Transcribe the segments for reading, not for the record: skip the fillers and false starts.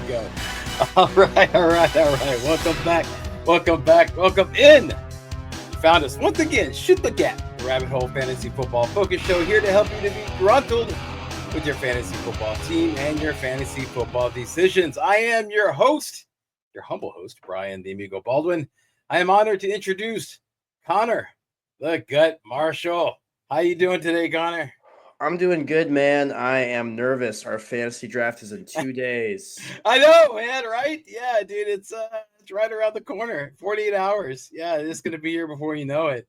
go. All right. Welcome back. Welcome in. Found us once again. Shoot the gap. The Rabbit Hole Fantasy Football Focus Show here to help you to be gruntled with your fantasy football team and your fantasy football decisions. I am your host, your humble host, Brian the Amigo Baldwin. I am honored to introduce Connor the Gut Marshall. How you doing today, Connor? I'm doing good, man. I am nervous. Our fantasy draft is in 2 days. I know, man, right? Yeah, dude, it's right around the corner. 48 hours. Yeah, it's going to be here before you know it.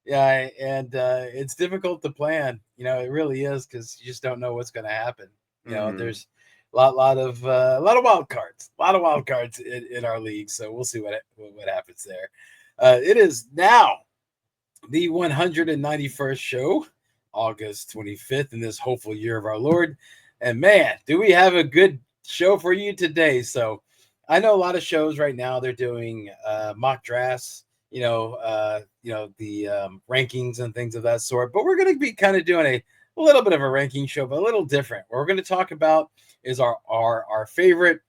Yeah, and it's difficult to plan. It really is because you just don't know what's going to happen. There's a lot of wild cards. A lot of wild cards in our league, so we'll see what happens there. It is now the 191st show, August 25th, in this hopeful year of our Lord. And man, do we have a good show for you today. So I know a lot of shows right now, they're doing mock drafts, the rankings and things of that sort. But we're going to be kind of doing a little bit of a ranking show, but a little different. What we're going to talk about is our favorite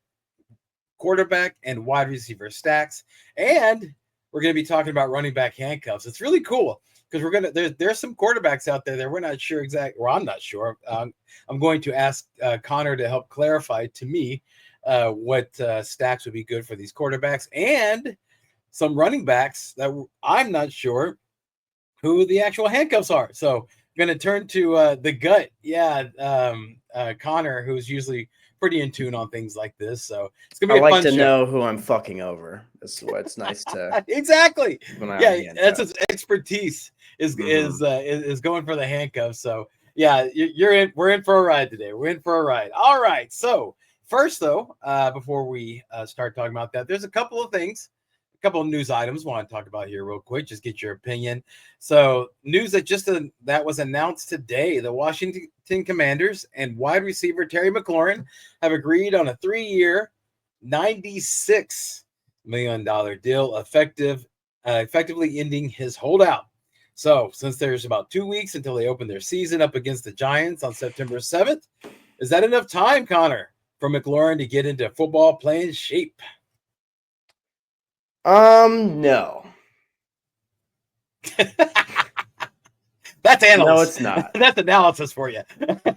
quarterback and wide receiver stacks. And we're going to be talking about running back handcuffs. It's really cool because there's some quarterbacks out there that we're not sure exactly, or I'm not sure. I'm going to ask Connor to help clarify to me what stacks would be good for these quarterbacks, and some running backs that I'm not sure who the actual handcuffs are. So I'm going to turn to the gut. Yeah, Connor, who's usually pretty in tune on things like this. So it's going to be a fun show. Know who I'm fucking over. That's what's nice to exactly. Yeah, that's his expertise is going for the handcuffs. So yeah, we're in for a ride today. We're in for a ride. All right. So first though, before we start talking about that, there's a couple of news items I want to talk about here real quick. Just get your opinion. So news that was announced today: the Washington Commanders and wide receiver Terry McLaurin have agreed on a 3-year, $96 million deal, effectively ending his holdout. So since there's about 2 weeks until they open their season up against the Giants on September 7th, is that enough time, Connor, for McLaurin to get into football playing shape? No. That's analysis. No, it's not. That's analysis for you.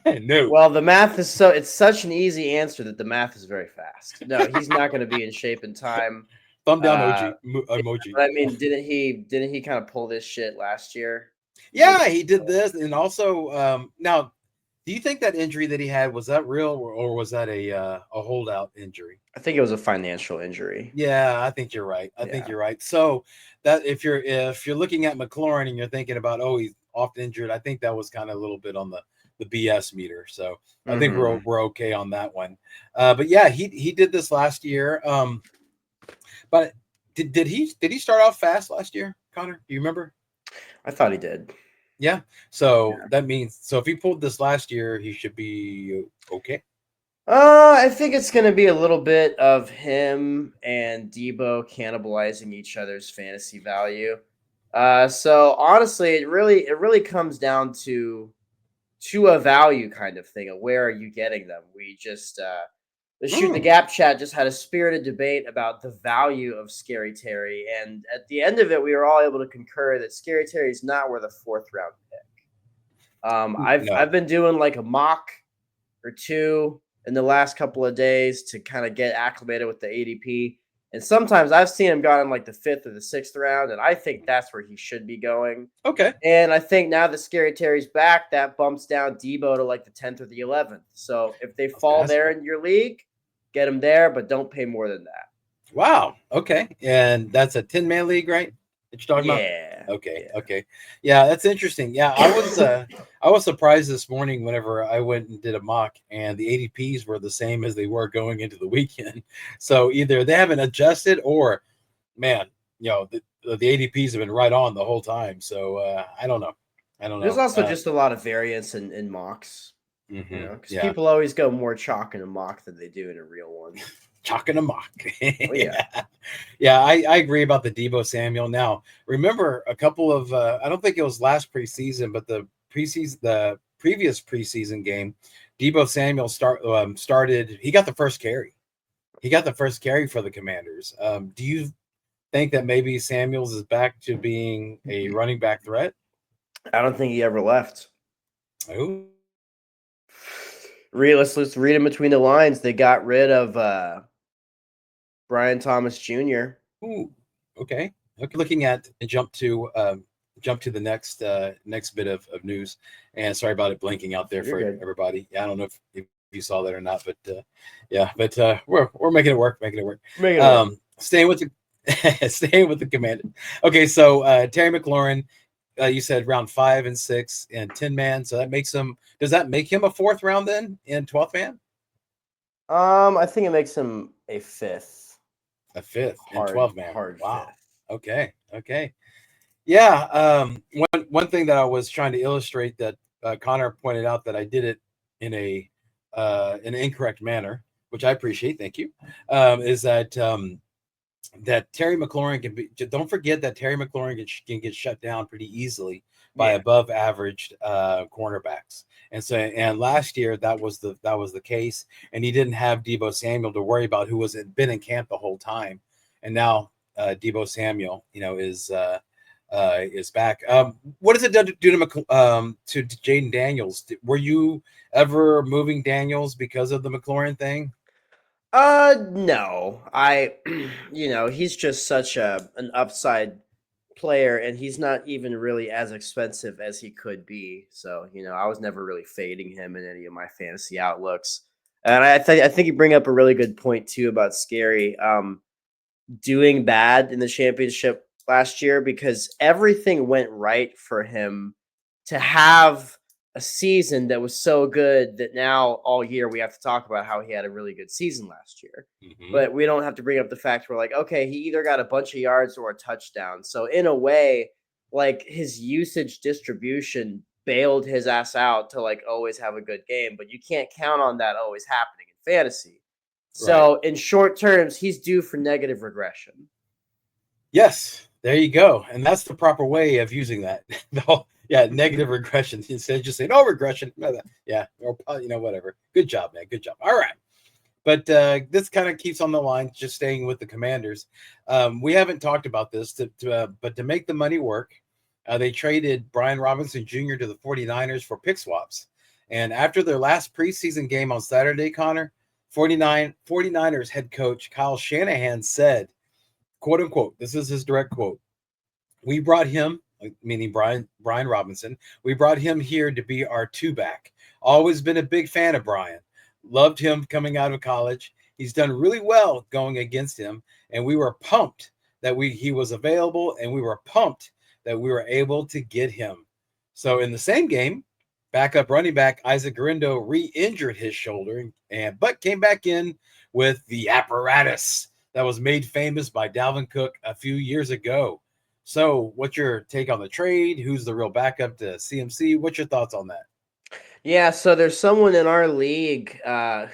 No. Well, the math is it's such an easy answer that the math is very fast. No, he's not going to be in shape in time. Thumb down emoji. But I mean, didn't he kind of pull this shit last year? Yeah, he did this, and also now, do you think that injury that he had, was that real, or was that a holdout injury? I think it was a financial injury. Yeah, I think you're right. I think you're right. So that if you're looking at McLaurin and you're thinking about, he's often injured, I think that was kind of a little bit on the BS meter. So I think we're okay on that one. But yeah, he did this last year. But did he start off fast last year, Connor? Do you remember? I thought he did. Yeah. So that means, if he pulled this last year, he should be okay. I think it's going to be a little bit of him and Debo cannibalizing each other's fantasy value. So honestly, it really comes down to a value kind of thing. Of where are you getting them? We just the Shoot the Gap chat just had a spirited debate about the value of Scary Terry, and at the end of it, we were all able to concur that Scary Terry is not worth a 4th round pick. I've been doing like a mock or two in the last couple of days to kind of get acclimated with the ADP, and sometimes I've seen him gone in like the 5th or the 6th round, and I think that's where he should be going. Okay. And I think now that Scary Terry's back, that bumps down Debo to like the 10th or the 11th. So if they fall there in your league, get him there, but don't pay more than that. Wow. Okay. And that's a 10-man league, right? That you're talking about? Okay. Yeah, that's interesting. Yeah, I was surprised this morning whenever I went and did a mock, and the ADPs were the same as they were going into the weekend. So either they haven't adjusted, or man, the ADPs have been right on the whole time. So I don't know. There's also just a lot of variance in mocks. Because people always go more chalk in a mock than they do in a real one. Chalk in a mock. I agree about the Debo Samuel. Now, remember a couple of I don't think it was last preseason, but the previous preseason game, Debo Samuel started. He got the first carry. he got the first carry for the Commanders. Do you think that maybe Samuels is back to being a running back threat? I don't think he ever left. Oh, Let's read in between the lines. They got rid of Brian Thomas Jr. ooh, okay. Okay. Looking at and jump to the next bit of news. And sorry about it blinking out there You're for good. everybody. Yeah, I don't know if you saw that or not, but yeah, but we're making it work, making it work. Make it work. Staying with the staying with the Commander. Okay, so Terry McLaurin, you said round 5 and 6 and 10 man. So that makes him. Does that make him a 4th round then in 12th man? I think it makes him a 5th. A 5th in Hard 12 man. hard Wow. 5th. Okay. Okay. Yeah. One thing that I was trying to illustrate that Connor pointed out that I did it in an incorrect manner, which I appreciate. Thank you. Is that Terry McLaurin can be. Don't forget that Terry McLaurin can get shut down pretty easily by above average cornerbacks. And last year that was the case, and he didn't have Deebo Samuel to worry about, who been in camp the whole time, and now Deebo Samuel, is back. What does it do to Jaden Daniels? Were you ever moving Daniels because of the McLaurin thing? No. He's just such an upside player, and he's not even really as expensive as he could be. So, I was never really fading him in any of my fantasy outlooks. And I think you bring up a really good point too about Scary doing bad in the championship last year, because everything went right for him to have a season that was so good that now all year we have to talk about how he had a really good season last year. Mm-hmm. But we don't have to bring up the fact we're like, okay, he either got a bunch of yards or a touchdown. So in a way, like, his usage distribution bailed his ass out to like always have a good game, but you can't count on that always happening in fantasy. So in short terms, he's due for negative regression. Yes, there you go. And that's the proper way of using that. Yeah, negative regression instead of just saying, "Oh, regression." Yeah, or whatever. Good job, man. Good job. All right. But this kind of keeps on the line, just staying with the Commanders. We haven't talked about this, but to make the money work, they traded Brian Robinson Jr. to the 49ers for pick swaps. And after their last preseason game on Saturday, Connor, 49ers head coach Kyle Shanahan said, quote unquote, this is his direct quote, "We brought him," meaning Brian Robinson, "we brought him here to be our 2-back. Always been a big fan of Brian. Loved him coming out of college. He's done really well going against him, and we were pumped that he was available, and we were pumped that we were able to get him." So in the same game, backup running back Isaac Guerrero re-injured his shoulder, but came back in with the apparatus that was made famous by Dalvin Cook a few years ago. So, what's your take on the trade? Who's the real backup to CMC? What's your thoughts on that? Yeah, so there's someone in our league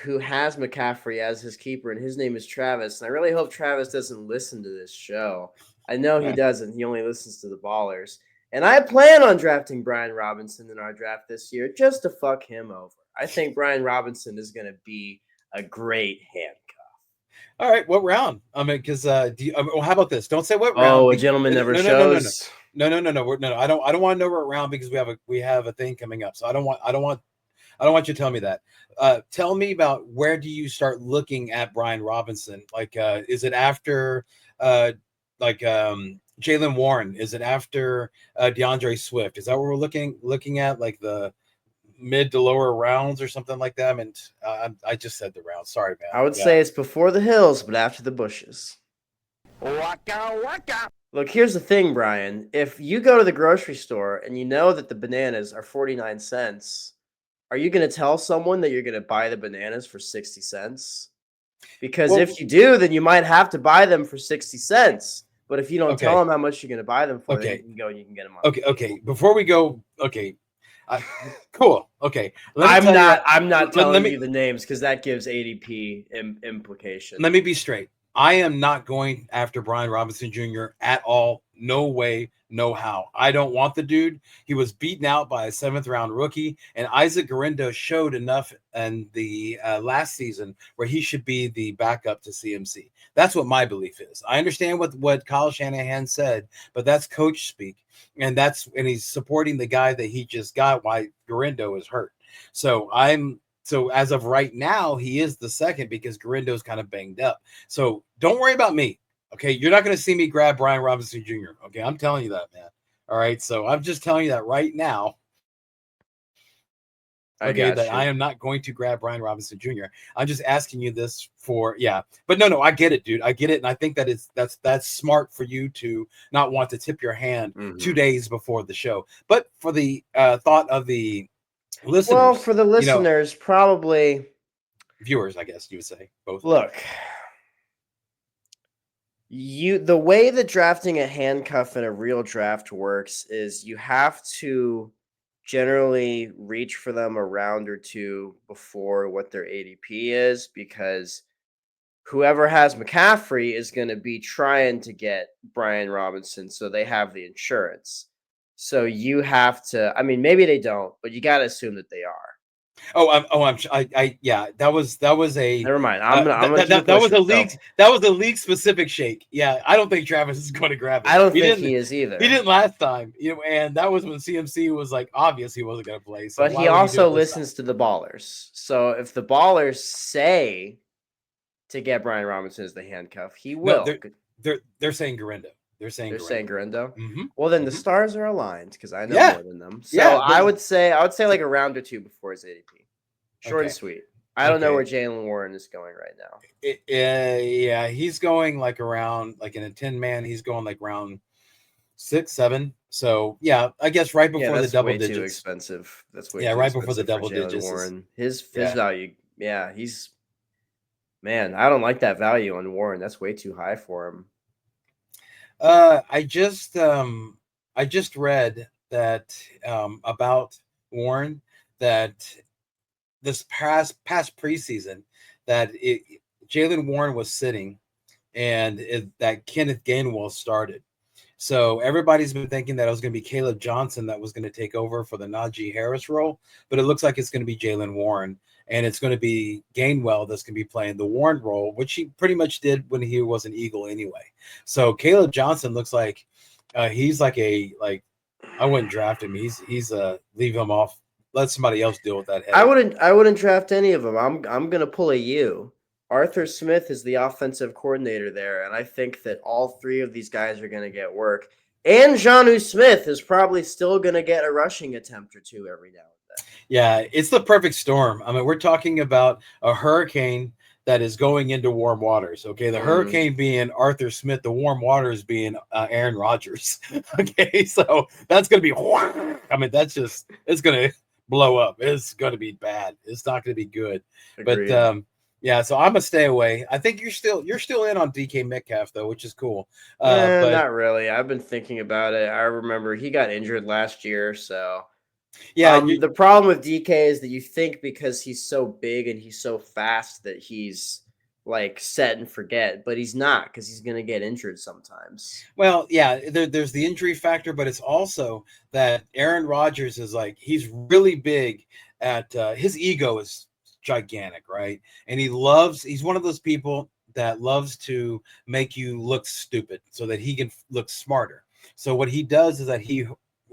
who has McCaffrey as his keeper, and his name is Travis. And I really hope Travis doesn't listen to this show. I know he doesn't. He only listens to the Ballers. And I plan on drafting Brian Robinson in our draft this year just to fuck him over. I think Brian Robinson is going to be a great handcuff. All right, what round? I mean, because how about this? Don't say what round. Oh, a gentleman never shows. No. I don't want to know what round, because we have a thing coming up. So I don't want you to tell me that. Tell me about, where do you start looking at Brian Robinson? Like, is it after Jalen Warren? Is it after DeAndre Swift? Is that what we're looking at? Like the mid to lower rounds or something like that? I mean, I just said the round. Sorry, man. I would say it's before the hills, but after the bushes. Waka waka. Look, here's the thing, Brian. If you go to the grocery store and you know that the bananas are 49 cents, are you going to tell someone that you're going to buy the bananas for 60 cents? Because if you do, then you might have to buy them for 60 cents. But if you don't tell them how much you're going to buy them for, then you can go and you can get them on. Okay. Before we go, cool. Okay. I'm not telling you the names, because that gives ADP implication. Let me be straight. I am not going after Brian Robinson Jr. at all No way, no how. I don't want the dude. He was beaten out by a 7th-round rookie, and Isaac Guerrero showed enough in the last season where he should be the backup to CMC. That's what my belief is. I understand what Kyle Shanahan said, but that's coach speak, and he's supporting the guy that he just got while Guerrero is hurt. So as of right now, he is the second because Guerrendo's kind of banged up. So don't worry about me. Okay, you're not going to see me grab Brian Robinson Jr. Okay, I'm telling you that, man. All right, so I'm just telling you that right now. Okay, that I am not going to grab Brian Robinson Jr. I'm just asking you this but no, I get it, dude. I get it, and I think that that's smart for you to not want to tip your hand 2 days before the show. But for the thought of the listeners, well, for the listeners, probably viewers, I guess you would say both. Look. The way that drafting a handcuff in a real draft works is you have to generally reach for them a round or two before what their ADP is, because whoever has McCaffrey is going to be trying to get Brian Robinson, so they have the insurance. So you have to, I mean, maybe they don't, but you got to assume that they are. That was a. Never mind. That was a league specific shake. Yeah, I don't think Travis is going to grab it. I don't think he is either. He didn't last time, and that was when CMC was like obvious he wasn't going to play. So but he also listens to the ballers. So if the ballers say to get Brian Robinson as the handcuff, he will. No, they're saying Guerrero. They're saying Guerrero. Mm-hmm. Well, then the stars are aligned because I know more than them. So I would say like a round or two before his ADP. Short and sweet. I don't know where Jaylen Warren is going right now. He's going like around like in a 10-man. He's going like round 6, 7. So I guess right before the double digits. Too expensive. That's way right before the double digits. Warren. His value. Yeah, man. I don't like that value on Warren. That's way too high for him. I just read that about Warren that this past preseason that Jaylen Warren was sitting and that Kenneth Gainwell started. So everybody's been thinking that it was going to be Caleb Johnson that was going to take over for the Najee Harris role, but it looks like it's going to be Jaylen Warren, and it's going to be Gainwell that's going to be playing the Warren role, which he pretty much did when he was an Eagle anyway. So Caleb Johnson looks like he's like I wouldn't draft him. He's leave him off. Let somebody else deal with that. Headache. I wouldn't draft any of them. I'm gonna pull a U. Arthur Smith is the offensive coordinator there, and I think that all three of these guys are gonna get work. And Jonnu Smith is probably still gonna get a rushing attempt or two every now and then. Yeah, it's the perfect storm. I mean, we're talking about a hurricane that is going into warm waters. Okay, the hurricane being Arthur Smith, the warm waters being Aaron Rodgers. Okay, so that's gonna be. I mean, it's gonna blow up. It's going to be bad. It's not going to be good. Agreed. But so I'm gonna stay away. I think you're still in on DK Metcalf though, which is cool. But not really. I've been thinking about it. I remember he got injured last year, so the problem with DK is that you think because he's so big and he's so fast that he's like set and forget, but he's not, because he's going to get injured sometimes. Well, there's the injury factor, but it's also that Aaron Rodgers is like, he's really big at his ego is gigantic, right? And he's one of those people that loves to make you look stupid so that he can look smarter. So what he does is that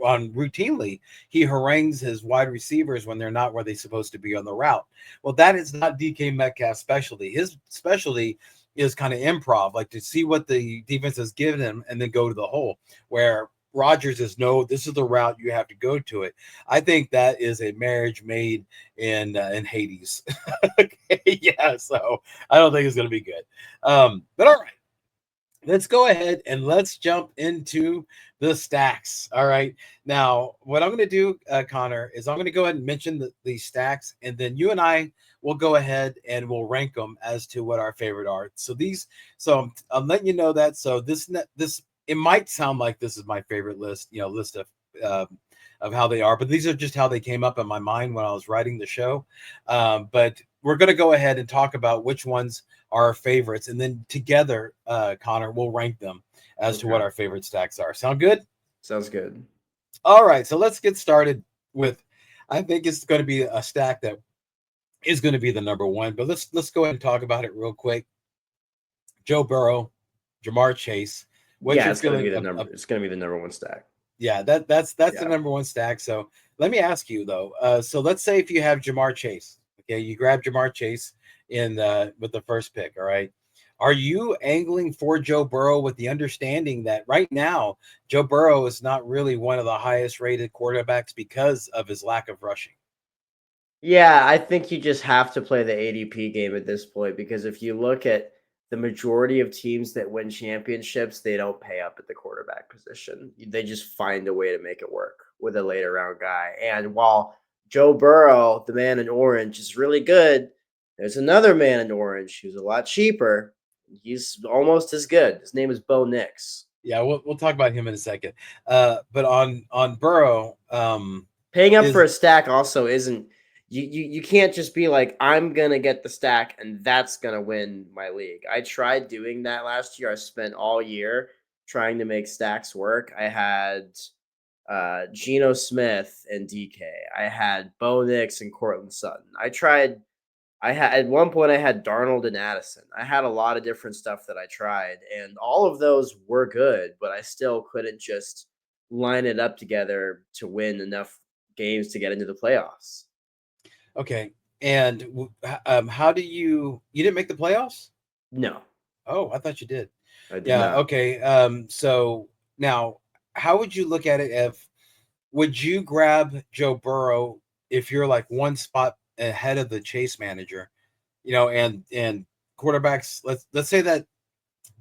routinely he harangues his wide receivers when they're not where they're supposed to be on the route. Well, that is not DK Metcalf's specialty. His specialty is kind of improv, like to see what the defense has given him and then go to the hole, where Rodgers is, no, this is the route, you have to go to it. I think that is a marriage made in Hades. So I don't think it's going to be good. But all right, let's go ahead and let's jump into the stacks. All right. Now, what I'm going to do, Connor, is I'm going to go ahead and mention the stacks, and then you and I will go ahead and we'll rank them as to what our favorite are. So I'm letting you know that. So this, it might sound like this is my favorite list of how they are, but these are just how they came up in my mind when I was writing the show. But we're going to go ahead and talk about which ones are our favorites, and then together, Connor, we'll rank them as to what our favorite stacks are. Sound good? Sounds good. All right, so let's get started with. I think it's going to be a stack that is going to be the number one, but let's go ahead and talk about it real quick. Joe Burrow, Jamar Chase. What's your It's gonna feeling? be the number. It's gonna be the number one stack. Yeah, that's the number one stack. So let me ask you though. So let's say if you have Jamar Chase, okay, you grab Jamar Chase in with the first pick. All right, are you angling for Joe Burrow with the understanding that right now Joe Burrow is not really one of the highest rated quarterbacks because of his lack of rushing? Yeah, I think you just have to play the ADP game at this point because if you look at the majority of teams that win championships, they don't pay up at the quarterback position. They just find a way to make it work with a later round guy. And while Joe Burrow, the man in orange, is really good, there's another man in orange who's a lot cheaper. He's almost as good. His name is Bo Nix. Yeah, we'll talk about him in a second. But on Burrow, Paying up for a stack also isn't you can't just be like, I'm gonna get the stack and that's gonna win my league. I tried doing that last year. I spent all year trying to make stacks work. I had Geno Smith and DK. I had Bo Nix and Cortland Sutton. I had at one point I had Darnold and Addison. I had a lot of different stuff that I tried, and all of those were good, but I still couldn't just line it up together to win enough games to get into the playoffs. okay. And how do you didn't make the playoffs? No, Oh, I thought you did. I did Yeah. not. Okay. So now, how would you look at it? If would you grab Joe Burrow if you're like one spot ahead of the Chase manager, and quarterbacks? Let's say that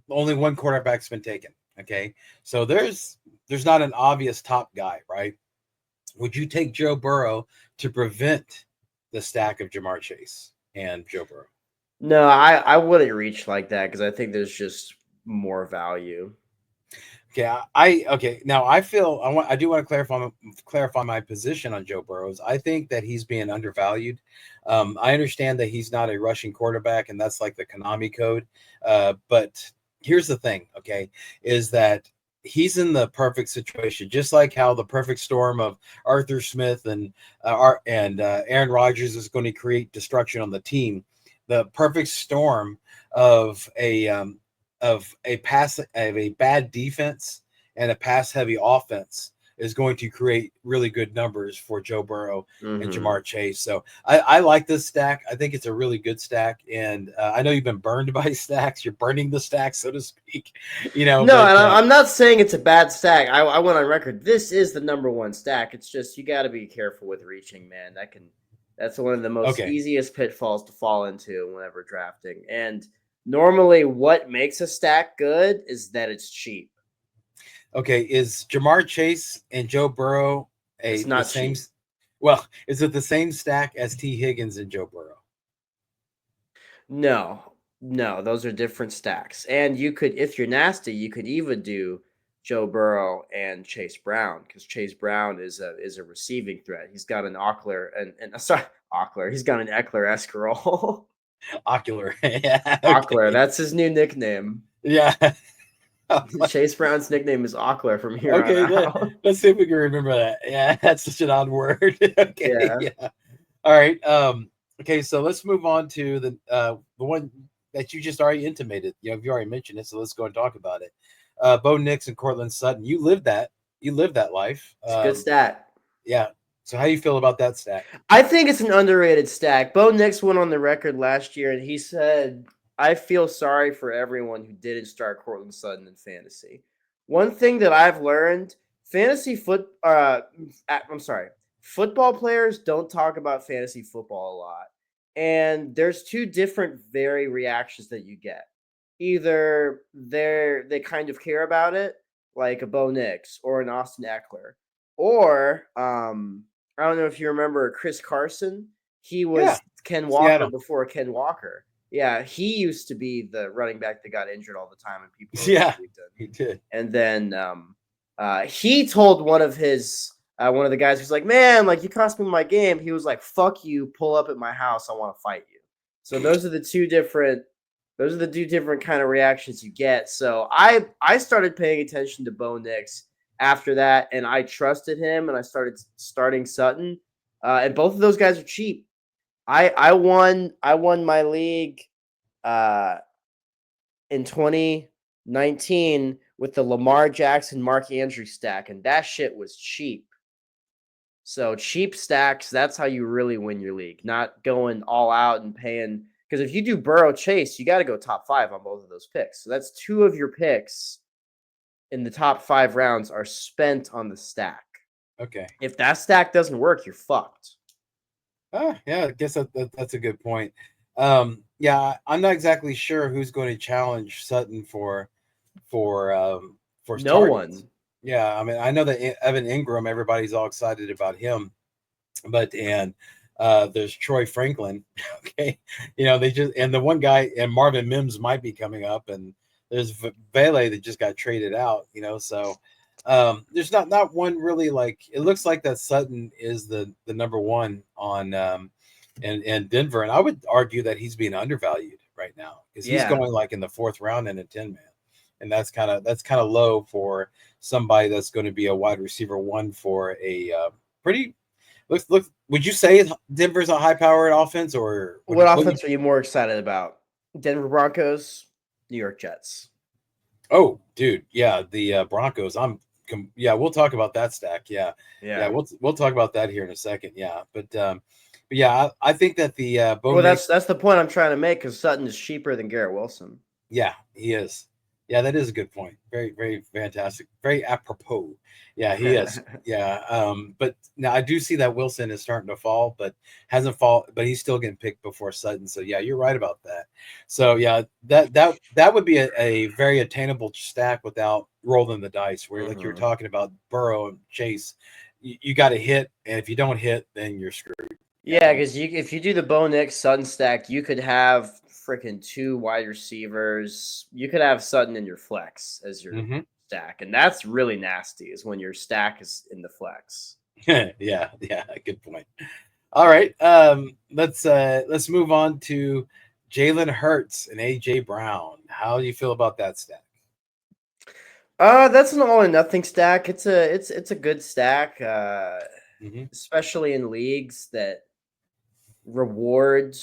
only one quarterback's been taken. Okay, so there's not an obvious top guy, right? Would you take Joe Burrow to prevent the stack of Jamar Chase and Joe Burrow? No, I wouldn't reach like that because I think there's just more value. Okay, okay. Now I do want to clarify my position on Joe Burrows. I think that he's being undervalued. I understand that he's not a rushing quarterback, and that's like the Konami code. But here's the thing, okay, is that he's in the perfect situation, just like how the perfect storm of Arthur Smith and Aaron Rodgers is going to create destruction on the team. The perfect storm of a bad defense and a pass heavy offense is going to create really good numbers for Joe Burrow and Jamar Chase. So I like this stack. I think it's a really good stack. And I know you've been burned by stacks. You're burning the stack, so to speak. No, but, and I'm not saying it's a bad stack. I went on record. This is the number one stack. It's just you got to be careful with reaching, man. That's one of the most easiest pitfalls to fall into whenever drafting. And normally, what makes a stack good is that it's cheap. Okay, is Jamar Chase and Joe Burrow It's not the same? cheap. Well, is it the same stack as T. Higgins and Joe Burrow? No, those are different stacks. And you could, if you're nasty, you could even do Joe Burrow and Chase Brown because Chase Brown is a receiving threat. He's got an Ockler and sorry, Ockler. He's got an Eckler-esque role. Ocular, yeah, Ockler, that's his new nickname. yeah. Chase Brown's nickname is Ockler from here Okay, on out. let's see if we can remember that. Yeah, that's such an odd word. Okay, Yeah. All right. Okay, so let's move on to the one that you just already intimated. You already mentioned it, so let's go and talk about it. Bo Nix and Cortland Sutton. You lived that life. It's a good stat. Yeah. So how do you feel about that stat? I think it's an underrated stack. Bo Nix went on the record last year and he said, I feel sorry for everyone who didn't start Cortland Sutton in fantasy. One thing that I've learned, football players don't talk about fantasy football a lot. And there's two different reactions that you get. Either they kind of care about it, like a Bo Nix or an Austin Eckler, or I don't know if you remember Chris Carson. He was Ken Walker Seattle. before Ken Walker. Yeah, he used to be the running back that got injured all the time, and people believed him. He did. And then he told one of the guys who's like, "Man, like you cost me my game." He was like, "Fuck you! Pull up at my house. I want to fight you." So those are the two different kind of reactions you get. So I started paying attention to Bo Nix after that, and I trusted him, and I started starting Sutton. And both of those guys are cheap. I won my league in 2019 with the Lamar Jackson Mark Andrews stack, and that shit was cheap. So cheap stacks, that's how you really win your league, not going all out and paying. Because if you do Burrow Chase, you got to go top 5 on both of those picks. So that's 2 of your picks in the top 5 rounds are spent on the stack. Okay. If that stack doesn't work, you're fucked. Yeah, I guess that's a good point. Yeah, I'm not exactly sure who's going to challenge Sutton for No targets. one. Yeah, I mean, I know that Evan Ingram, everybody's all excited about him, but there's Troy Franklin. Okay, they just and the one guy and Marvin Mims might be coming up, and there's Vele that just got traded out. So there's not one really like it looks like that Sutton is the number one on and Denver, and I would argue that he's being undervalued right now because he's going like in the 4th round in a 10-man. And that's kind of low for somebody that's going to be a wide receiver 1 for a pretty. Look. Would you say Denver's a high-powered offense, or what offense are you more excited about? Denver Broncos, New York Jets. Oh, dude, yeah, the Broncos. We'll talk about that stack. Yeah. We'll talk about that here in a second. Yeah, but yeah, I think that the that's the point I'm trying to make because Sutton is cheaper than Garrett Wilson. Yeah, he is. Yeah, that is a good point. Very, very fantastic. Very apropos. Yeah, he is. Yeah. But now I do see that Wilson is starting to fall, but hasn't fall, but he's still getting picked before Sutton. So yeah, you're right about that. So yeah, that would be a very attainable stack without rolling the dice, where like you're talking about Burrow and Chase. You got to hit, and if you don't hit, then you're screwed. Yeah, because if you do the Bo Nix Sutton stack, you could have freaking 2 wide receivers. You could have Sutton in your flex as your stack, and that's really nasty. Is when your stack is in the flex. Yeah, good point. All right, let's move on to Jalen Hurts and AJ Brown. How do you feel about that stack? That's an all or nothing stack. It's a good stack, especially in leagues that reward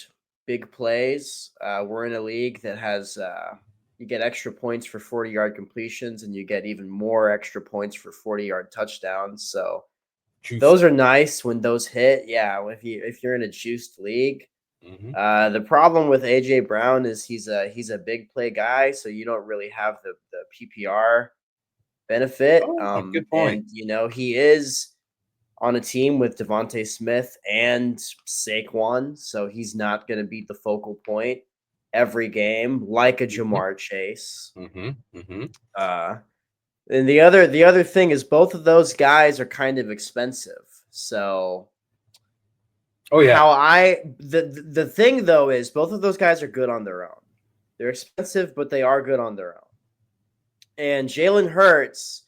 big plays. We're in a league that has you get extra points for 40-yard completions, and you get even more extra points for 40-yard touchdowns. So those are nice when those hit. Yeah, if you're in a juiced league. The problem with AJ Brown is he's a big play guy, so you don't really have the PPR benefit. Good point. And he is on a team with Devontae Smith and Saquon, so he's not going to be the focal point every game like a Jamar Chase. And the other thing is both of those guys are kind of expensive. So the thing though is both of those guys are good on their own. They're expensive, but they are good on their own. And Jalen Hurts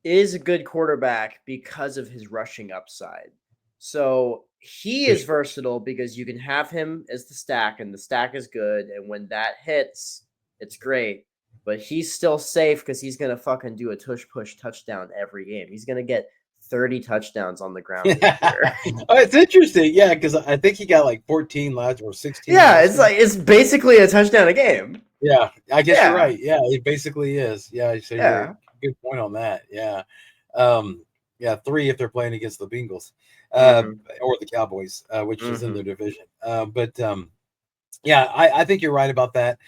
is a good quarterback because of his rushing upside. So he is versatile because you can have him as the stack, and the stack is good. And when that hits, it's great. But he's still safe because he's going to fucking do a tush-push touchdown every game. He's going to get 30 touchdowns on the ground. It's interesting. Yeah, because I think he got like 14 last or 16. Yeah, it's basically a touchdown a game. Yeah, I guess you're right. Yeah, it basically is. Yeah, so you're good point on that. Yeah. 3 if they're playing against the Bengals or the Cowboys, which is in their division. I think you're right about that.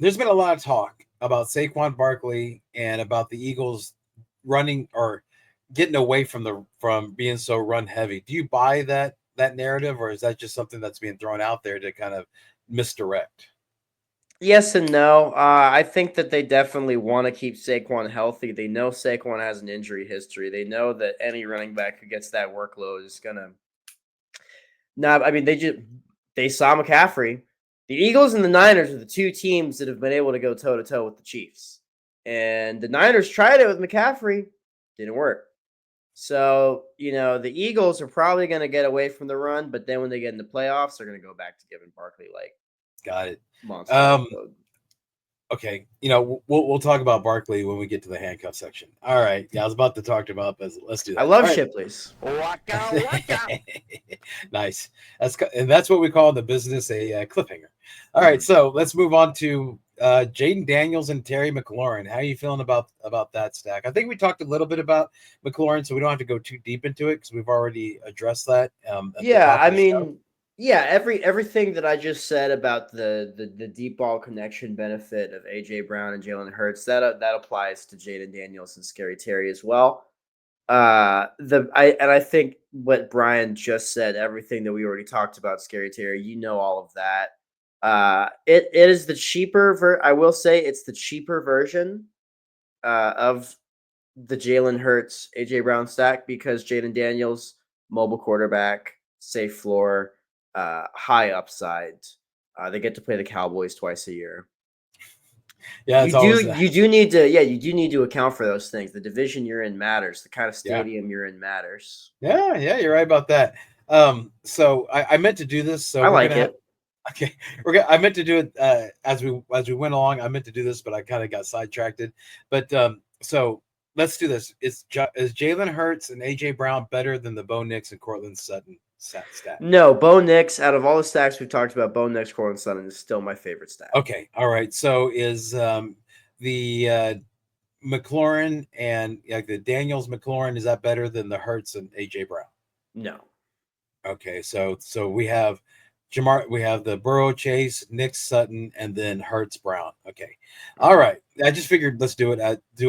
There's been a lot of talk about Saquon Barkley and about the Eagles running or getting away from being so run heavy. Do you buy that narrative, or is that just something that's being thrown out there to kind of misdirect? Yes and no. I think that they definitely want to keep Saquon healthy. They know Saquon has an injury history. They know that any running back who gets that workload is gonna. No, I mean they saw McCaffrey. The Eagles and the Niners are the 2 teams that have been able to go toe to toe with the Chiefs, and the Niners tried it with McCaffrey, didn't work. So, the Eagles are probably going to get away from the run, but then when they get in the playoffs, they're going to go back to giving Barkley like Got it. monster workload. Okay, we'll talk about Barkley when we get to the handcuff section. All right. Yeah, I was about to talk about this. Let's do that. I love All right. Shipleys. Waka. Nice. That's what we call in the business a cliffhanger. All right, so let's move on to Jaden Daniels and Terry McLaurin. How are you feeling about that stack? I think we talked a little bit about McLaurin, so we don't have to go too deep into it because we've already addressed that. Everything that I just said about the deep ball connection benefit of AJ Brown and Jalen Hurts that applies to Jaden Daniels and Scary Terry as well. I think what Brian just said, everything that we already talked about, Scary Terry, all of that. It is the cheaper I will say it's the cheaper version of the Jalen Hurts AJ Brown stack because Jaden Daniels, mobile quarterback, safe floor, high upside. They get to play the Cowboys twice a year. Yeah, you do need to account for those things. The division you're in matters. The kind of stadium you're in matters. Yeah, you're right about that. So I meant to do this. So I like it. Okay, I meant to do it as we went along. I meant to do this, but I kind of got sidetracked. But so let's do this. Is Jalen Hurts and AJ Brown better than the Bo Nix and Cortland Sutton stack? No, Bo Nix. Out of all the stacks we've talked about, Bo Nix, Cortland Sutton is still my favorite stack. Okay, all right. So is the McLaurin and the Daniels McLaurin, is that better than the Hurts and AJ Brown? No. Okay, so we have we have the Burrow, Chase, Nix, Sutton, and then Hurts, Brown. Okay, all right. I just figured let's do it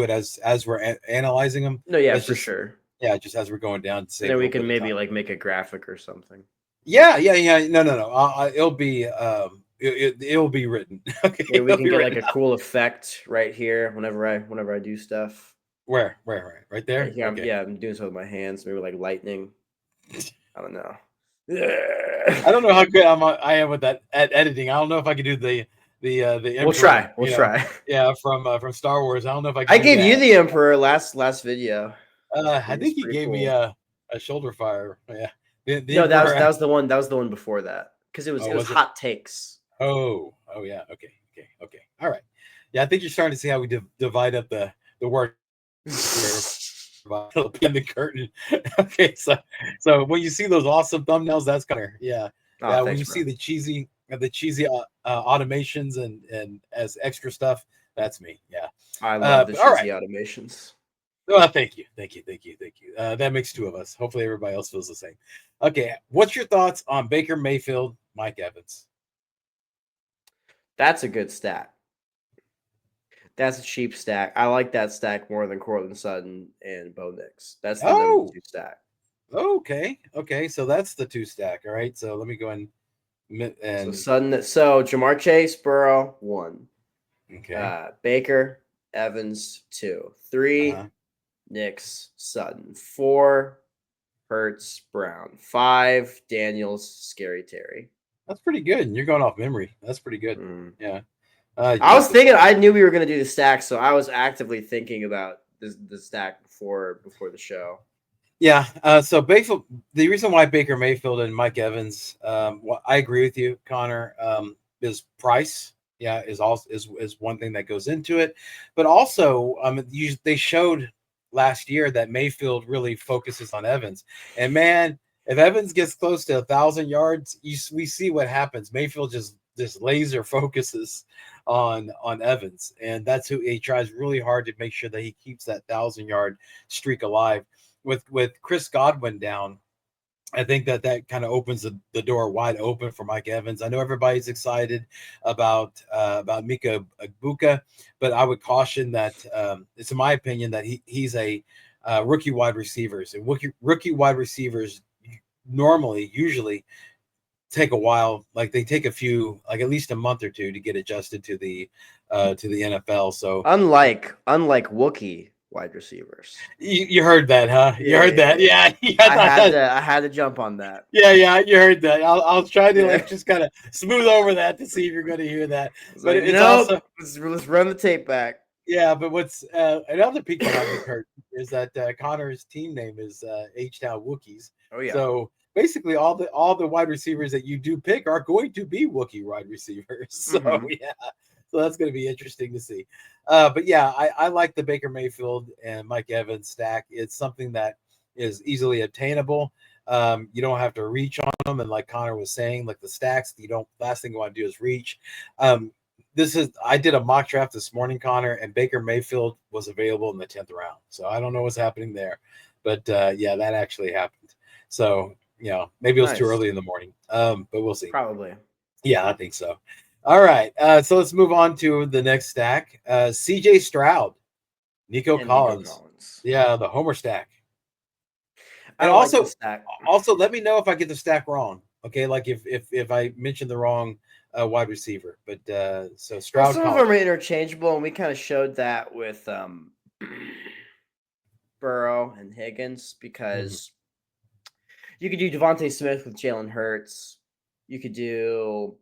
as we're analyzing them. No, yeah, for sure. Yeah, just as we're going down. To then we can maybe make a graphic or something. Yeah. No. It'll be it'll be written. Okay, yeah, we can get like a cool effect right here whenever I do stuff. Where? Right there? Yeah, okay. I'm doing something with my hands, maybe like lightning. I don't know. I don't know how good I am with that at editing. I don't know if I can do the We'll try. Yeah, from Star Wars. I don't know if I gave you the Emperor last video. I think he gave me a shoulder fire. Yeah. No, that was the one. That was the one before that because it was hot takes. Oh yeah. Okay. All right. Yeah, I think you're starting to see how we divide up the work behind the curtain. Okay, so when you see those awesome thumbnails, that's kind of when you see the cheesy automations and as extra stuff, that's me. Yeah, I love the cheesy automations. Oh, thank you. That makes two of us. Hopefully everybody else feels the same. Okay, what's your thoughts on Baker Mayfield, Mike Evans? That's a good stack. That's a cheap stack. I like that stack more than Cortland Sutton and Bo Nix. That's the number 2 stack. Okay. So that's the 2 stack. All right. So let me go and so Sutton. So Jamar Chase, Burrow 1. Okay. Baker, Evans 2, 3. Nix, Sutton 4. Hurts, Brown 5. Daniels, Scary Terry. That's pretty good. And you're going off memory. That's pretty good. Yeah. I was thinking. I knew we were going to do the stack, so I was actively thinking about the stack before the show. Yeah. So the reason why Baker Mayfield and Mike Evans, I agree with you, Connor, is price. Yeah, is one thing that goes into it, but also they showed last year that Mayfield really focuses on Evans, and man, if Evans gets close to 1,000 yards, we see what happens. Mayfield just laser focuses on Evans, and that's who he tries really hard to make sure that he keeps that 1,000-yard streak alive. With Chris Godwin down, I think that kind of opens the door wide open for Mike Evans. I know everybody's excited about Mika Igbukwe, but I would caution that it's in my opinion that he's a rookie wide receivers, and rookie wide receivers usually take a while. Like they take at least a month or 2 to get adjusted to the NFL. So unlike Wookiee wide receivers, you heard that, huh? You heard that, yeah. I had to jump on that. Yeah. You heard that. I'll try to just kind of smooth over that to see if you're going to hear that. But it's also let's run the tape back. Yeah, but what's another peek behind the curtain is that Connor's team name is H-Town Wookiees. Oh yeah. So basically, all the wide receivers that you do pick are going to be Wookiee wide receivers. So yeah, so that's going to be interesting to see. But yeah, I like the Baker Mayfield and Mike Evans stack. It's something that is easily obtainable. You don't have to reach on them, and like Connor was saying, like the stacks, you don't. Last thing you want to do is reach. I did a mock draft this morning, Connor, and Baker Mayfield was available in the 10th round. So I don't know what's happening there, but yeah, that actually happened. So maybe it was too early in the morning, but we'll see. Probably. Yeah, I think so. All right, so let's move on to the next stack. CJ Stroud, Nico Collins. Yeah, the Homer stack. And also, let me know if I get the stack wrong. Okay, like if I mentioned the wrong wide receiver, but so Stroud. Some of them are interchangeable, and we kind of showed that with Burrow and Higgins because you could do Devontae Smith with Jalen Hurts. You could do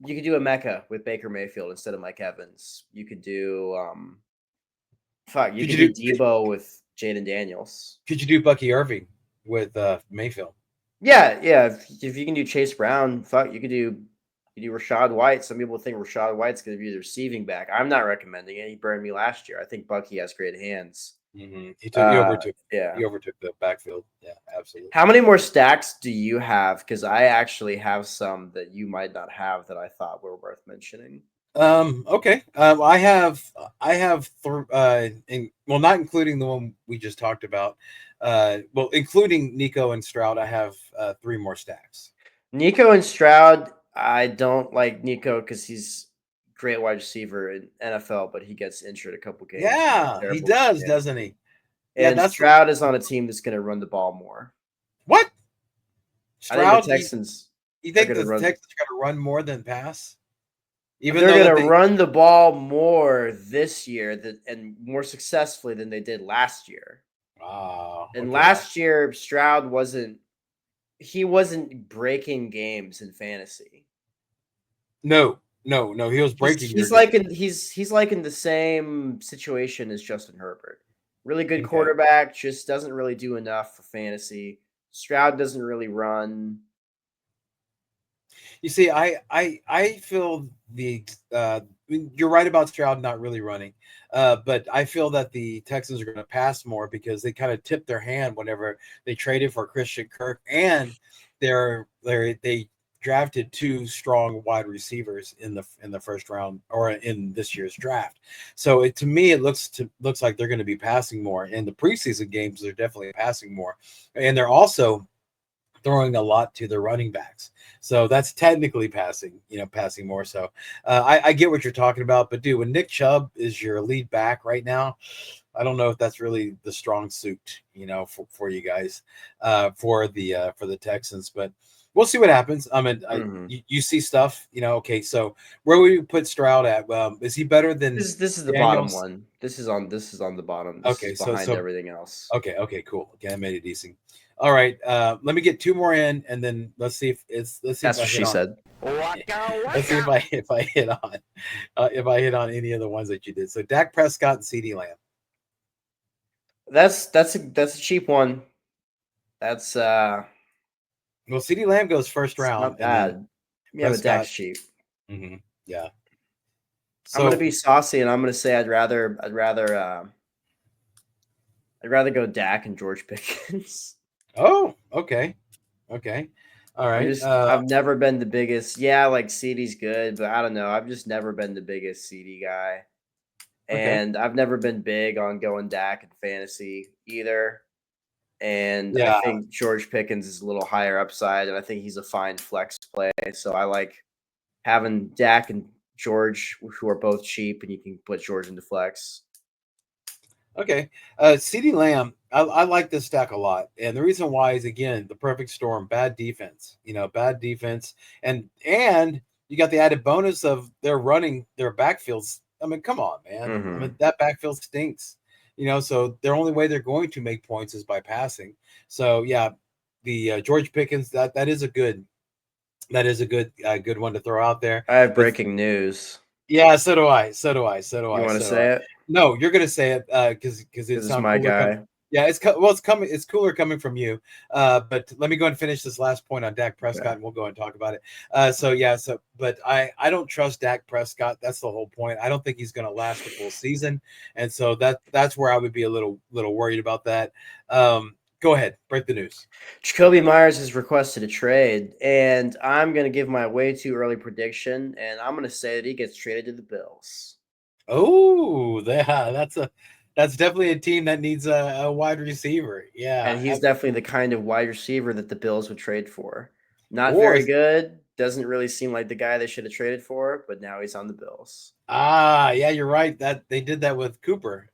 a Mecca with Baker Mayfield instead of Mike Evans. You could do you could do Debo with Jaden Daniels. Could you do Bucky Irving with Mayfield? Yeah. If you can do Chase Brown, you could do Rachaad White. Some people think Rachaad White's going to be the receiving back. I'm not recommending it. He burned me last year. I think Bucky has great hands. He overtook the backfield. Yeah, absolutely. How many more stacks do you have? Because I actually have some that you might not have that I thought were worth mentioning. Okay. I have not including the one we just talked about. Including Nico and Stroud, I have 3 more stacks. Nico and Stroud, I don't like Nico because he's great wide receiver in NFL, but he gets injured a couple games. Yeah, he does, doesn't he? And Stroud is on a team that's going to run the ball more. What? Stroud, I think the Texans. You think the Texans are going to run more than pass? Even they're going to run the ball more this year and more successfully than they did last year. Wow. And last year, Stroud wasn't breaking games in fantasy. No, he was breaking. He's like in the same situation as Justin Herbert. Really good quarterback, just doesn't really do enough for fantasy. Stroud doesn't really run. You see, I feel you're right about Stroud not really running, but I feel that the Texans are going to pass more because they kind of tipped their hand whenever they traded for Christian Kirk, and they drafted 2 strong wide receivers in the first round or in this year's draft. So to me, it looks like they're going to be passing more. In the preseason games, they're definitely passing more, and they're also throwing a lot to the running backs. So that's technically passing more. So I get what you're talking about, but dude, when Nick Chubb is your lead back right now, I don't know if that's really the strong suit, for you guys, for the Texans, but we'll see what happens. I mean, you see stuff, okay. So where would you put Stroud at? Is he better than this is the Daniels? Bottom one. This is on the bottom. This is behind everything else. Okay, cool. Okay, I made it decent. All right, let me get 2 more in, and then let's see if that's what she said. Let's see if I hit on any of the ones that you did. So Dak Prescott and CeeDee Lamb. That's a cheap one. That's well, CeeDee Lamb goes first round. Not bad. Yeah, but Dak's cheap. Mm-hmm. Yeah. So, I'm gonna be saucy, and I'm gonna say I'd rather go Dak and George Pickens. Oh, okay. All right. I've never been the biggest. Yeah, like CeeDee's good, but I don't know. I've just never been the biggest CeeDee guy, and I've never been big on going Dak in fantasy either. And I think George Pickens is a little higher upside, and I think he's a fine flex play. So I like having Dak and George, who are both cheap, and you can put George into flex. Okay. CeeDee Lamb, I like this stack a lot. And the reason why is, again, the perfect storm, bad defense. Bad defense. And you got the added bonus of they're running their backfields. I mean, come on, man. Mm-hmm. I mean, that backfield stinks. So the only way they're going to make points is by passing. So, yeah, the George Pickens, that is a good one to throw out there. I have breaking news. Yeah, so do I. You want to say it? No, you're gonna say it because it This is sounds my cooler. guy. Yeah, it's it's coming. It's cooler coming from you. But let me go and finish this last point on Dak Prescott, Okay. and we'll go and talk about it. But I don't trust Dak Prescott. That's the whole point. I don't think he's going to last the full season, and so that's where I would be a little worried about that. Go ahead, break the news. Jacoby Meyers has requested a trade, and I'm going to give my way too early prediction, and I'm going to say that he gets traded to the Bills. Oh, that's definitely a team that needs a wide receiver. Yeah, And he's definitely the kind of wide receiver that the Bills would trade for. Not or very good. Doesn't really seem like the guy they should have traded for, but now he's on the Bills. yeah, you're right. That they did that with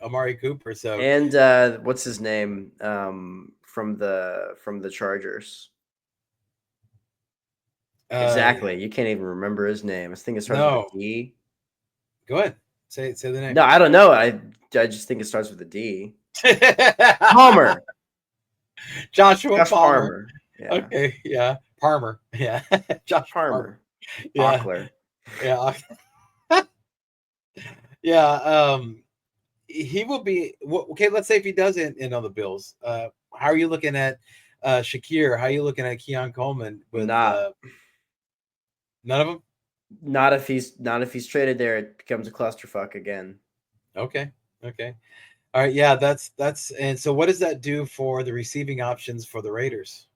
Amari Cooper. So And what's his name from the Chargers? Exactly. You can't even remember his name. I think it starts with no, a D. go ahead. Say the name. No, I don't know. I just think it starts with a D. Palmer. Joshua Josh Palmer. Palmer. Yeah. Okay, yeah. Palmer. Yeah. Josh Palmer. Palmer. Yeah. Ockler. Yeah. Yeah. He will be okay. Let's say if he doesn't end on the Bills, how are you looking at Shakir? How are you looking at Keon Coleman with Not none of them? not if he's traded there, it becomes a clusterfuck again. Okay. Okay. All right. Yeah, that's and so what does that do for the receiving options for the Raiders?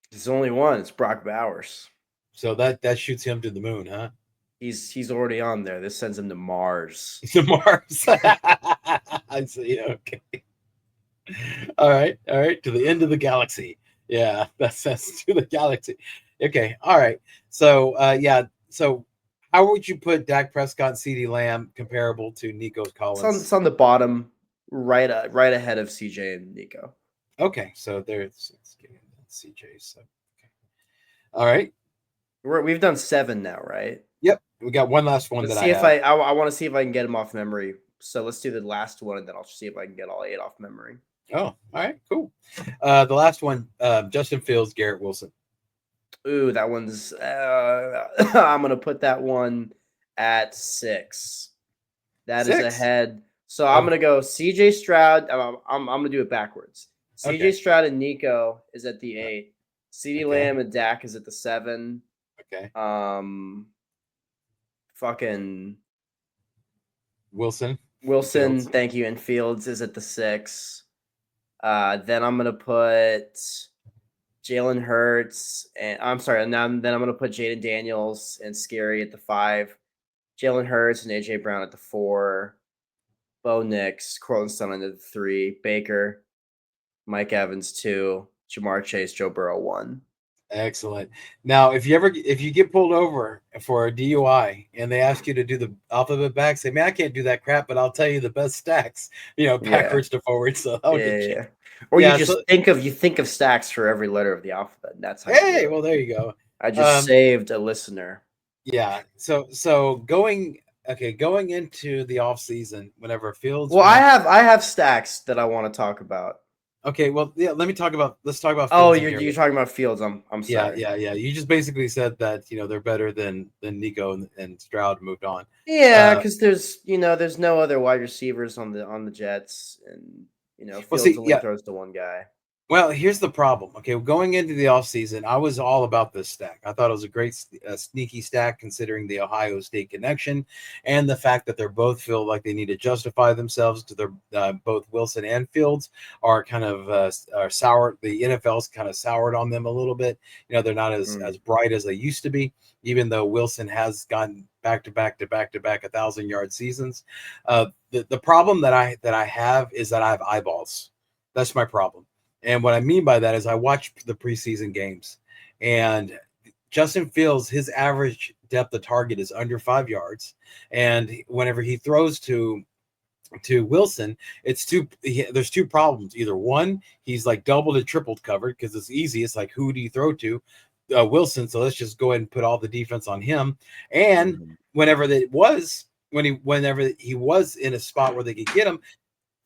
There's only one. It's Brock Bowers. So that shoots him to the moon, huh? He's already on there. This sends him to Mars. To Mars. I see. Okay. All right. To the end of the galaxy. Yeah, that's to the galaxy. Okay. All right. So yeah. So how would you put Dak Prescott and CeeDee Lamb comparable to Nico Collins? It's on the bottom, right ahead of CJ and Nico. Okay. So there's CJ. So okay. All right. We've done 7 now, right? Yep. We got one last one Let's that see I if have. I want to see if I can get them off memory. So let's do the last one, and then I'll see if I can get all 8 off memory. Oh, all right, cool. The last one, Justin Fields, Garrett Wilson. Ooh, that one's. I'm gonna put that one at 6. That is 6? ahead. So I'm gonna go CJ Stroud. I'm gonna do it backwards. CJ Okay. Stroud and Nico is at the 8. CeeDee Okay. Lamb and Dak is at the 7. Okay. Fucking Wilson, Wilson, Fields. thank you, and Fields is at the 6. Then I'm gonna put Jalen Hurts, and I'm sorry, then I'm gonna put Jaden Daniels and Scary at the 5. Jalen Hurts and AJ Brown at the 4. Bo Nix, Cortland Sutton at the 3. Baker, Mike Evans 2. Jamar Chase, Joe Burrow 1. Excellent. Now, if you get pulled over for a DUI and they ask you to do the alphabet back, say, man, I can't do that crap, but I'll tell you the best stacks, backwards to forwards. So I'll get you. Yeah. Or Yeah, you just think of stacks for every letter of the alphabet. And that's how you do it. well, there you go. I just saved a listener. Yeah. So going into the off season, whenever Fields. Well, I have stacks that I want to talk about. Okay, well, yeah. Let's talk about. Fields Oh, you're talking about Fields. I'm sorry. Yeah. You just basically said that they're better than Nico and Stroud moved on. Yeah, because there's no other wide receivers on the Jets, and Fields only throws to one guy. Well, here's the problem. Okay, going into the offseason, I was all about this stack. I thought it was a great sneaky stack considering the Ohio State connection and the fact that they're both feel like they need to justify themselves to their both Wilson and Fields are kind of are sour. The NFL's kind of soured on them a little bit. They're not as bright as they used to be, even though Wilson has gotten back to back 1,000-yard seasons. The problem that I have is that I have eyeballs. That's my problem. And what I mean by that is I watched the preseason games, and Justin Fields, his average depth of target is under 5 yards. And whenever he throws to Wilson, there's 2 problems. Either one, he's like doubled and tripled covered because it's easy. It's like, who do you throw to? Wilson. So let's just go ahead and put all the defense on him. And whenever he was in a spot where they could get him,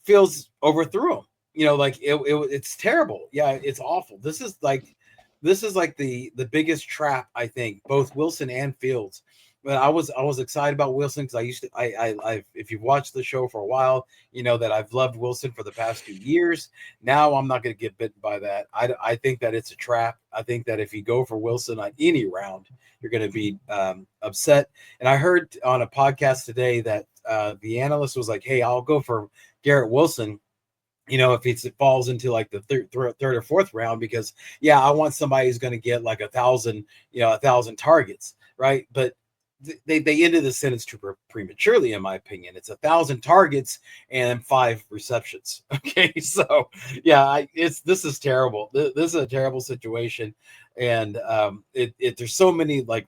Fields overthrew him. It's terrible. Yeah, it's awful. This is like the biggest trap, I think, both Wilson and Fields. but I was excited about Wilson because I used to I if you've watched the show for a while, you know that I've loved Wilson for the past 2 years. Now I'm not going to get bitten by that. I think that it's a trap. I think that if you go for Wilson on any round, you're going to be upset. And I heard on a podcast today that the analyst was like, "Hey, I'll go for Garrett Wilson." If it falls into like the third or fourth round, because yeah, I want somebody who's going to get like 1,000, 1,000 targets, right? But they ended the sentence too prematurely, in my opinion. It's 1,000 targets and 5 receptions. Okay, so yeah, this is terrible. This is a terrible situation, and there's so many like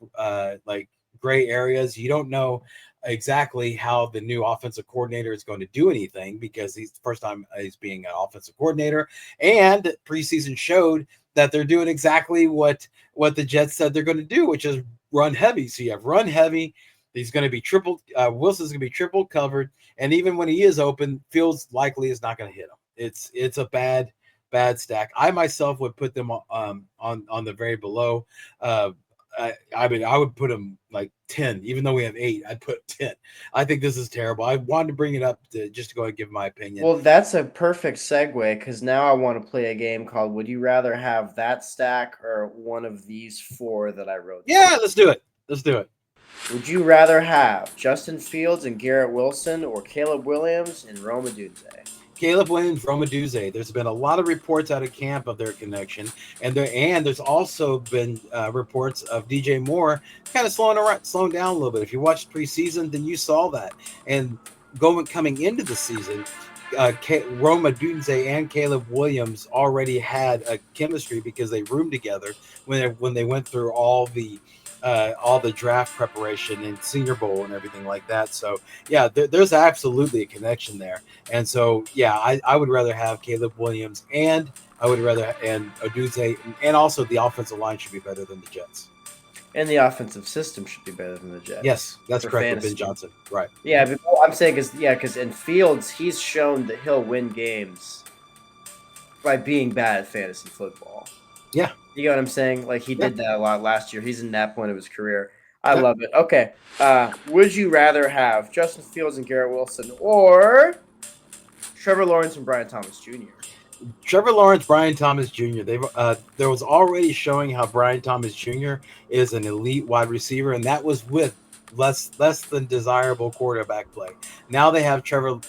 gray areas. You don't know exactly how the new offensive coordinator is going to do anything because he's the first time he's being an offensive coordinator, and preseason showed that they're doing exactly what the Jets said they're going to do, which is run heavy. So you have run heavy. He's going to be Wilson's going to be triple covered, and even when he is open, Fields likely is not going to hit him. It's a bad stack. I myself would put them on the very below. I mean, I would put him like 10, even though we have 8. I'd put 10. I think this is terrible. I wanted to bring it up just to go and give my opinion. Well, that's a perfect segue because now I want to play a game called Would You Rather Have That Stack or one of these 4 that I wrote? Yeah, let's do it. Let's do it. Would you rather have Justin Fields and Garrett Wilson or Caleb Williams and Rome Odunze? Caleb Williams, Rome Odunze. There's been a lot of reports out of camp of their connection, and there's also been reports of DJ Moore kind of slowing down a little bit. If you watched preseason, then you saw that. And coming into the season, Rome Odunze and Caleb Williams already had a chemistry because they roomed together when they went through all the draft preparation and Senior Bowl and everything like that. So yeah, there's absolutely a connection there. And so yeah, I would rather have Caleb Williams, and I would rather and Odunze, and also the offensive line should be better than the Jets. And the offensive system should be better than the Jets. Yes, that's correct. With Ben Johnson, right? Yeah, but I'm saying because in Fields he's shown that he'll win games by being bad at fantasy football. Yeah. You know what I'm saying? Like, he did that a lot last year. He's in that point of his career. I love it. Okay. Would you rather have Justin Fields and Garrett Wilson or Trevor Lawrence and Brian Thomas Jr.? Trevor Lawrence, Brian Thomas Jr. There was already showing how Brian Thomas Jr. is an elite wide receiver, and that was with less than desirable quarterback play. Now they have Trevor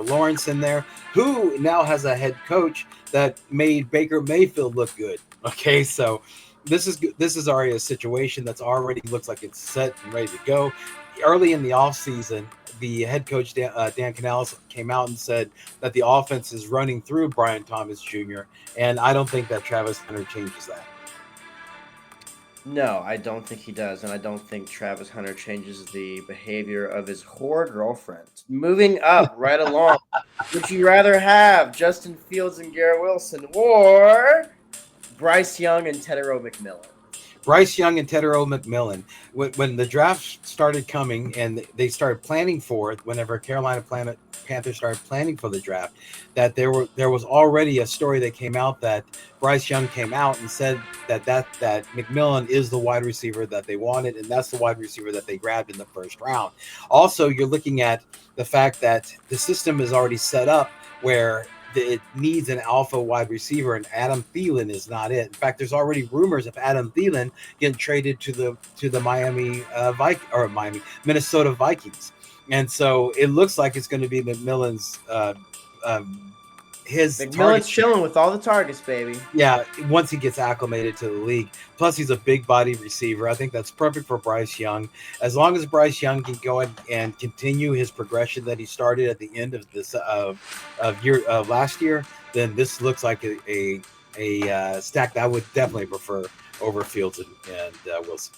Lawrence in there, who now has a head coach that made Baker Mayfield look good. Okay, so this is already a situation that's already looks like it's set and ready to go. Early in the offseason, the head coach Dan Canales came out and said that the offense is running through Brian Thomas Jr., and I don't think that Travis Hunter changes that. No, I don't think he does, and I don't think Travis Hunter changes the behavior of his whore girlfriend. Moving up right along, would you rather have Justin Fields and Garrett Wilson or Bryce Young and Tedero McMillan? Bryce Young and Tedero McMillan. When the draft started coming and they started planning for it, whenever Carolina Panthers started planning for the draft, that there was already a story that came out that Bryce Young came out and said that McMillan is the wide receiver that they wanted, and that's the wide receiver that they grabbed in the first round. Also, you're looking at the fact that the system is already set up where it needs an alpha wide receiver, and Adam Thielen is not it. In fact, there's already rumors of Adam Thielen getting traded to the Minnesota Vikings, and so it looks like it's going to be McMillan's McMillan's chilling with all the targets, baby. Yeah, once he gets acclimated to the league. Plus, he's a big body receiver. I think that's perfect for Bryce Young. As long as Bryce Young can go and continue his progression that he started at the end of this last year, then this looks like a stack that I would definitely prefer over Fields and Wilson.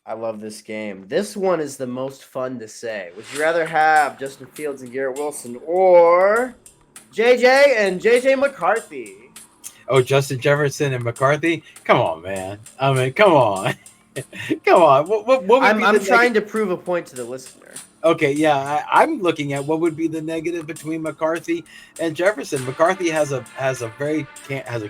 I love this game. This one is the most fun to say. Would you rather have Justin Fields and Garrett Wilson or JJ and JJ McCarthy? Oh, Justin Jefferson and McCarthy? Come on, man. I mean, come on. Come on. What I'm trying to prove a point to the listener. Okay, yeah, I'm looking at what would be the negative between McCarthy and Jefferson. McCarthy has a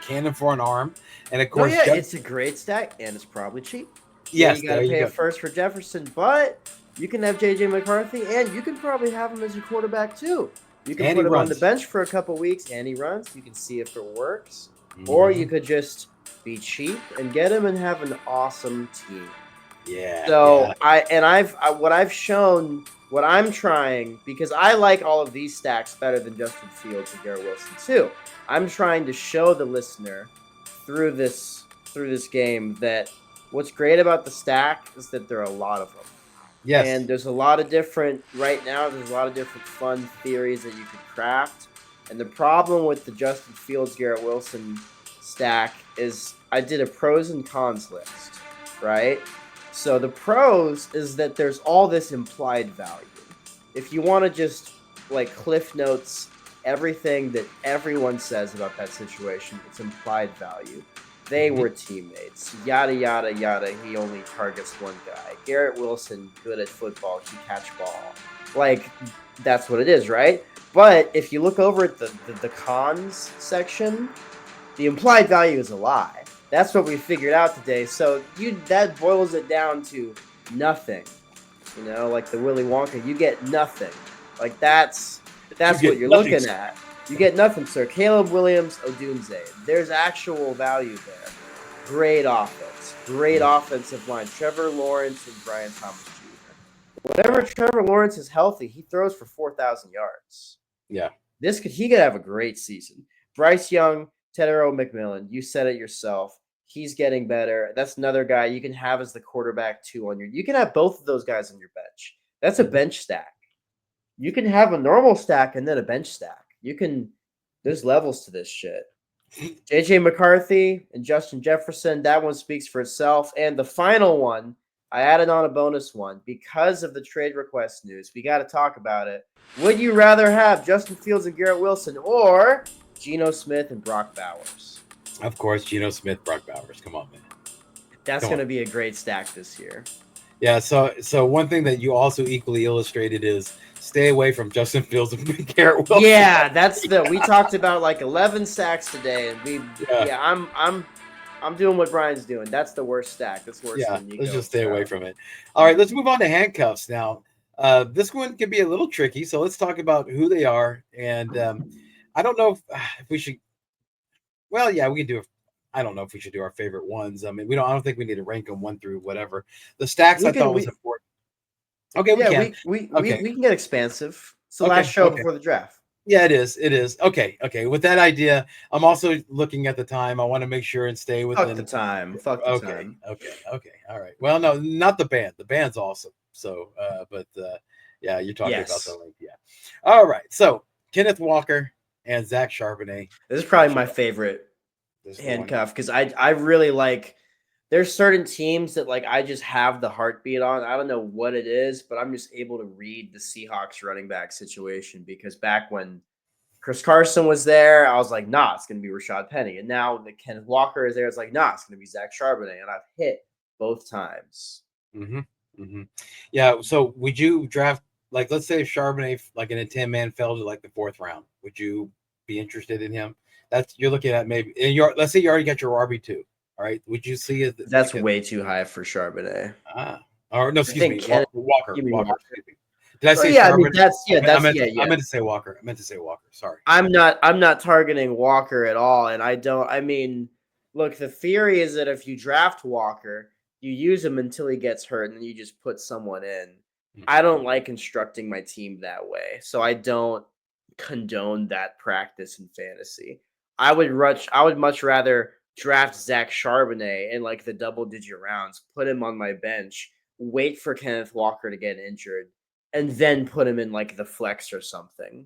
cannon for an arm, and of course, it's a great stack, and it's probably cheap. Yes, You got there to you pay a go. first for Jefferson, but you can have J.J. McCarthy, and you can probably have him as your quarterback too. You can And he put him on the runs. bench for a couple weeks, and he runs. You can see if it works, or you Mhm. could just be cheap and get him and have an awesome team. Yeah, So yeah. what I've shown, what I'm trying, because I like all of these stacks better than Justin Fields and Garrett Wilson too. I'm trying to show the listener through this game that what's great about the stack is that there are a lot of them. Yes. And there's a lot of different right now. There's a lot of different fun theories that you could craft. And the problem with the Justin Fields Garrett Wilson stack is I did a pros and cons list, right? So the pros is that there's all this implied value. If you want to just like cliff notes everything that everyone says about that situation, it's implied value. They were teammates. Yada yada yada. He only targets one guy. Garrett Wilson, good at football. He catch ball. Like that's what it is, right? But if you look over at the cons section, the implied value is a lie. That's what we figured out today. So that boils it down to nothing. Like the Willy Wonka, you get nothing. Like that's You what get you're nothing. looking at. You get nothing, sir. Caleb Williams, Odunze. There's actual value there. Great offense. Great offensive line. Trevor Lawrence and Brian Thomas Jr. Whenever Trevor Lawrence is healthy, he throws for 4,000 yards. Yeah. He could have a great season. Bryce Young, Tedero McMillan, you said it yourself. He's getting better. That's another guy you can have as the quarterback too on your. You can have both of those guys on your bench. That's a bench stack. You can have a normal stack and then a bench stack. There's levels to this shit. JJ McCarthy and Justin Jefferson, that one speaks for itself. And the final one, I added on a bonus one because of the trade request news. We got to talk about it. Would you rather have Justin Fields and Garrett Wilson or Geno Smith and Brock Bowers? Of course, Geno Smith, Brock Bowers. Come on, man. That's going to be a great stack this year. Yeah, so one thing that you also equally illustrated is stay away from Justin Fields and Garrett Wilson. Yeah, we talked about like 11 stacks today, and I'm doing what Brian's doing. That's the worst stack. That's worse than Nico. Let's just stay away from it. All right, let's move on to handcuffs now. This one can be a little tricky, so let's talk about who they are. And I don't know if we should. Well, yeah, we can do. I don't know if we should do our favorite ones. I mean, we don't. I don't think we need to rank them 1 through whatever. The stacks I thought was important. Okay, we can. We can get expansive. It's the last show before the draft. Yeah, it is. It is. Okay. With that idea, I'm also looking at the time. I want to make sure and stay within. Fuck the time. Time. Okay. All right. Well, no, not the band. The band's awesome. So, yeah, you're talking about the link. Yeah. All right. So, Kenneth Walker and Zach Charbonnet. This is probably my favorite handcuff because I really like. There's certain teams that like I just have the heartbeat on. I don't know what it is, but I'm just able to read the Seahawks running back situation because back when Chris Carson was there, I was like, nah, it's going to be Rashad Penny. And now that Kenneth Walker is there, it's like, nah, it's going to be Zach Charbonnet. And I've hit both times. Yeah. So would you draft, like, let's say if Charbonnet, like in a 10-man fell to like the 4th round, would you be interested in him? You're looking at maybe, let's say you already got your RB2. All right. Would you see it? That's way too high for Charbonnet. Or no, excuse me. Walker. Excuse me. Did I say Charbonnet? I mean, I meant to say Walker. Sorry. I'm not targeting Walker at all. And I mean, look, the theory is that if you draft Walker, you use him until he gets hurt and then you just put someone in. I don't like constructing my team that way. So I don't condone that practice in fantasy. I would much rather draft Zach Charbonnet in like the double-digit rounds, put him on my bench, wait for Kenneth Walker to get injured, and then put him in like the flex or something.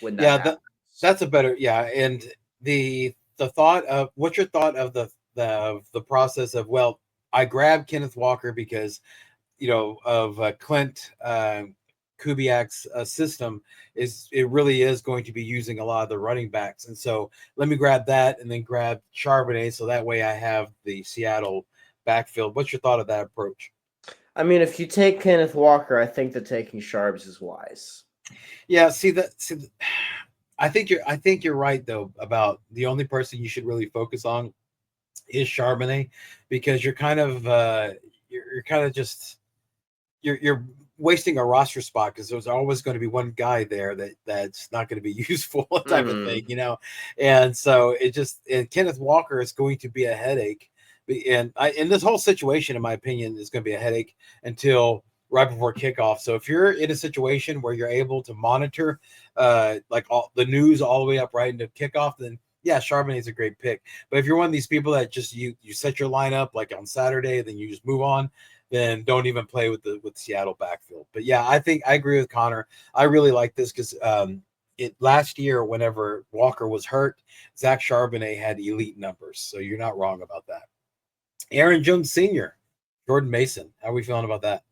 When that's a better And the thought of what's your thought of the process of I grabbed Kenneth Walker because of Clint Kubiak's system it really is going to be using a lot of the running backs. And so let me grab that and then grab Charbonnet. So that way I have the Seattle backfield. What's your thought of that approach? I mean, if you take Kenneth Walker, I think that taking Charbs is wise. Yeah. I think you're right though, about the only person you should really focus on is Charbonnet, because you're kind of, you're kind of just you're wasting a roster spot because there's always going to be one guy there that's not going to be useful type of thing, and so and Kenneth Walker is going to be a headache, and this whole situation, in my opinion, is going to be a headache until right before kickoff. So if you're in a situation where you're able to monitor like all the news all the way up right into kickoff, then yeah, Charbonnet is a great pick. But if you're one of these people that just you set your lineup like on Saturday, then you just move on, then don't even play with Seattle backfield. But yeah, I think I agree with Connor. I really like this because it last year, whenever Walker was hurt, Zach Charbonnet had elite numbers. So you're not wrong about that. Aaron Jones Sr., Jordan Mason. How are we feeling about that?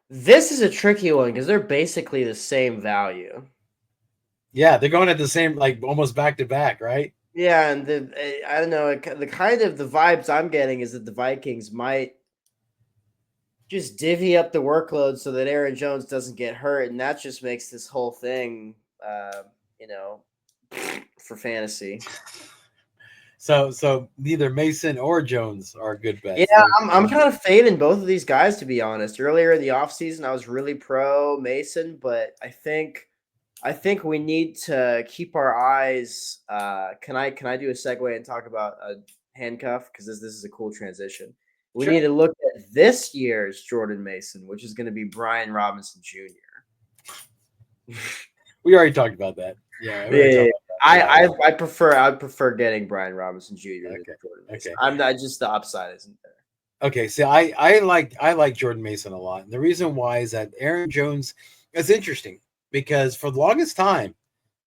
This is a tricky one because they're basically the same value. Yeah, they're going at the same, like almost back to back, right? Yeah, and I don't know, the kind of the vibes I'm getting is that the Vikings might just divvy up the workload so that Aaron Jones doesn't get hurt, and that just makes this whole thing, for fantasy. So neither Mason or Jones are good bets. Yeah, I'm kind of fading both of these guys, to be honest. Earlier in the offseason, I was really pro Mason, but I think we need to keep our eyes. Can I do a segue and talk about a handcuff? Because this is a cool transition. We need to look at this year's Jordan Mason, which is going to be Brian Robinson Jr. We already talked about that. Yeah. I prefer getting Brian Robinson Jr. than Jordan Mason. Okay. I'm not, just the upside isn't there. Okay, so I like Jordan Mason a lot. And the reason why is that Aaron Jones is interesting because for the longest time,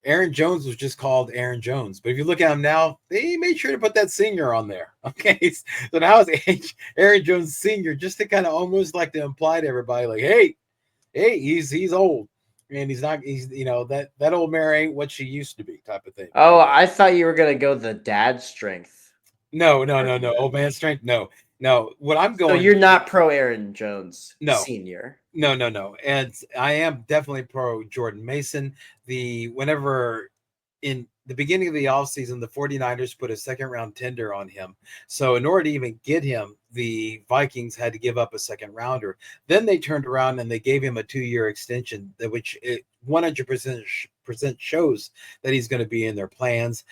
Aaron Jones was just called Aaron Jones. But if you look at him now, they made sure to put that senior on there. Okay, so now it's Aaron Jones Senior, just to kind of almost like to imply to everybody, like, hey, he's old. And he's that old Mary ain't what she used to be, type of thing. Oh, I thought you were gonna go the dad strength. No. Old man strength. No. What I'm going. So you're not pro Aaron Jones, no, Senior. No. And I am definitely pro Jordan Mason. Whenever in the beginning of the offseason, the 49ers put a second round tender on him. So in order to even get him, the Vikings had to give up a second rounder. Then they turned around and they gave him a 2-year extension, which 100% shows that he's going to be in their plans.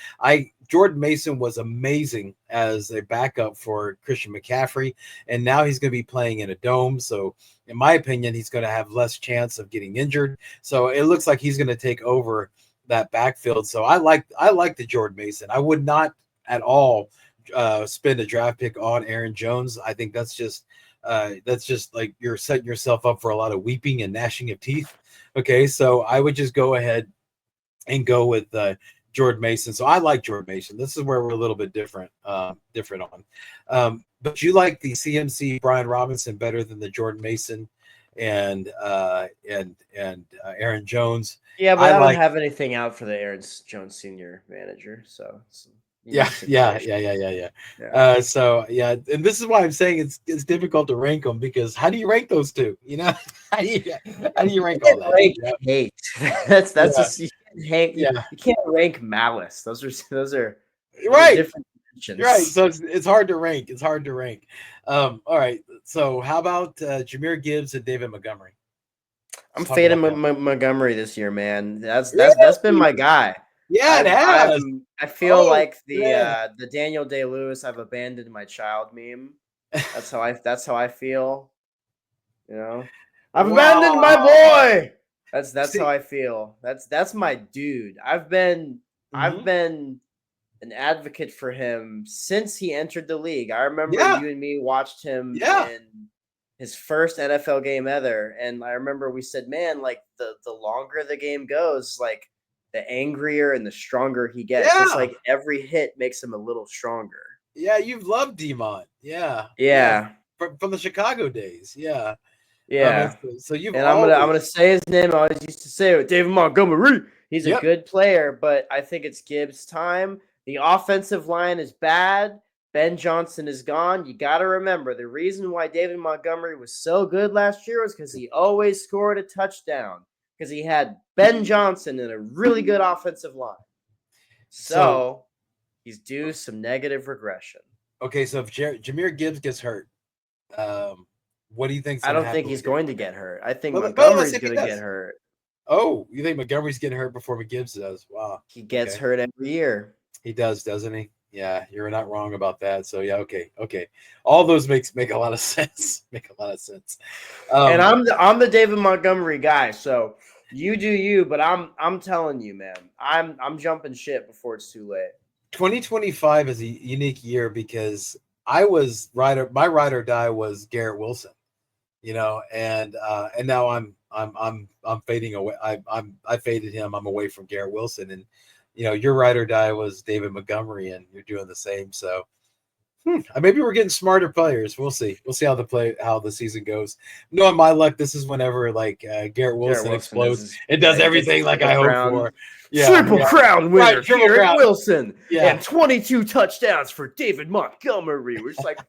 Jordan Mason was amazing as a backup for Christian McCaffrey, and now he's going to be playing in a dome. So in my opinion, he's going to have less chance of getting injured. So it looks like he's going to take over that backfield. So I like the Jordan Mason. I would not at all spend a draft pick on Aaron Jones. I think that's just like you're setting yourself up for a lot of weeping and gnashing of teeth. Okay, so I would just go ahead and go with Jordan Mason. So I like Jordan Mason. This is where we're a little bit different on. But you like the CMC Brian Robinson better than the Jordan Mason and Aaron Jones. Yeah, but I don't have anything out for the Aaron Jones Senior manager, so yeah. So yeah, and this is why I'm saying it's difficult to rank them, because how do you rank those two? How do you rank all that? Rank hate. That's you can't rank malice. Those are right. Different dimensions. Right. So it's hard to rank. All right. So how about Jahmyr Gibbs and David Montgomery? I'm fading Montgomery this year, man. That's been my guy. Yeah, it has. I feel like the Daniel Day-Lewis "I've abandoned my child" meme. That's how I feel. I've abandoned my boy. That's how I feel. That's my dude. I've been an advocate for him since he entered the league. I remember you and me watched him in his first NFL game ever, and I remember we said, man, like the longer the game goes, like the angrier and the stronger he gets. It's like every hit makes him a little stronger. Yeah, you've loved D-Mont. Yeah. From the Chicago days. Yeah. So you've I'm gonna say his name. I always used to say it, David Montgomery. He's a good player, but I think it's Gibbs' time. The offensive line is bad. Ben Johnson is gone. You got to remember, the reason why David Montgomery was so good last year was because he always scored a touchdown, because he had Ben Johnson and a really good offensive line. So he's due some negative regression. Okay, so if Jahmyr Gibbs gets hurt, What do you think's I going to don't happen? think he's going to get hurt. I think Well, let's Montgomery's see if he going to get does. hurt. Oh, you think Montgomery's getting hurt before McGibbs does? Wow. He gets Okay. hurt every year. He does, doesn't he? Yeah, you're not wrong about that. So yeah, okay. All those make a lot of sense. Make a lot of sense. And I'm the David Montgomery guy. So you do you, but I'm telling you, man, I'm jumping ship before it's too late. 2025 is a unique year because my ride or die was Garrett Wilson, and now I'm fading away. I faded him. I'm away from Garrett Wilson, and your ride or die was David Montgomery, and you're doing the same. So maybe we're getting smarter players. We'll see. We'll see how the season goes. Knowing my luck, this is whenever Garrett Wilson explodes. It does everything like I hope for. Yeah, Triple crown winner, Triple Garrett crown. Wilson, Yeah. and 22 touchdowns for David Montgomery. We're just like,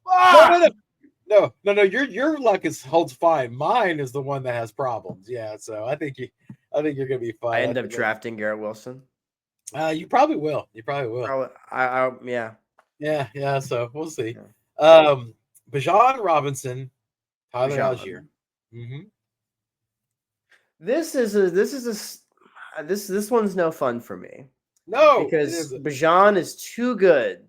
no. Your luck holds fine. Mine is the one that has problems. Yeah, so I think you're gonna be fine. I end up drafting Garrett Wilson. You probably will. Yeah. Yeah. So we'll see. Yeah. Bijan Robinson, Tyler Bijan. Algier. Mm-hmm. This one's no fun for me. No, because Bijan is too good.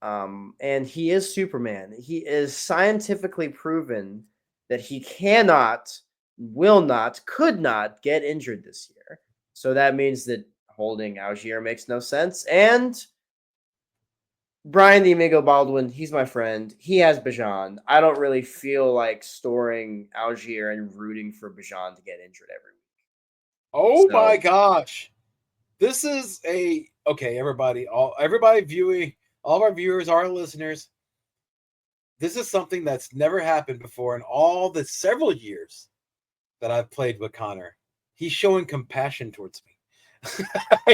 And he is Superman. He is scientifically proven that he cannot, will not, could not get injured this year. So that means that holding Algier makes no sense. And Brian the Amigo Baldwin, he's my friend. He has Bijan. I don't really feel like storing Algier and rooting for Bijan to get injured every week. Oh my gosh. This is everybody, everybody viewing, all of our viewers, our listeners. This is something that's never happened before in all the several years that I've played with Connor. He's showing compassion towards me.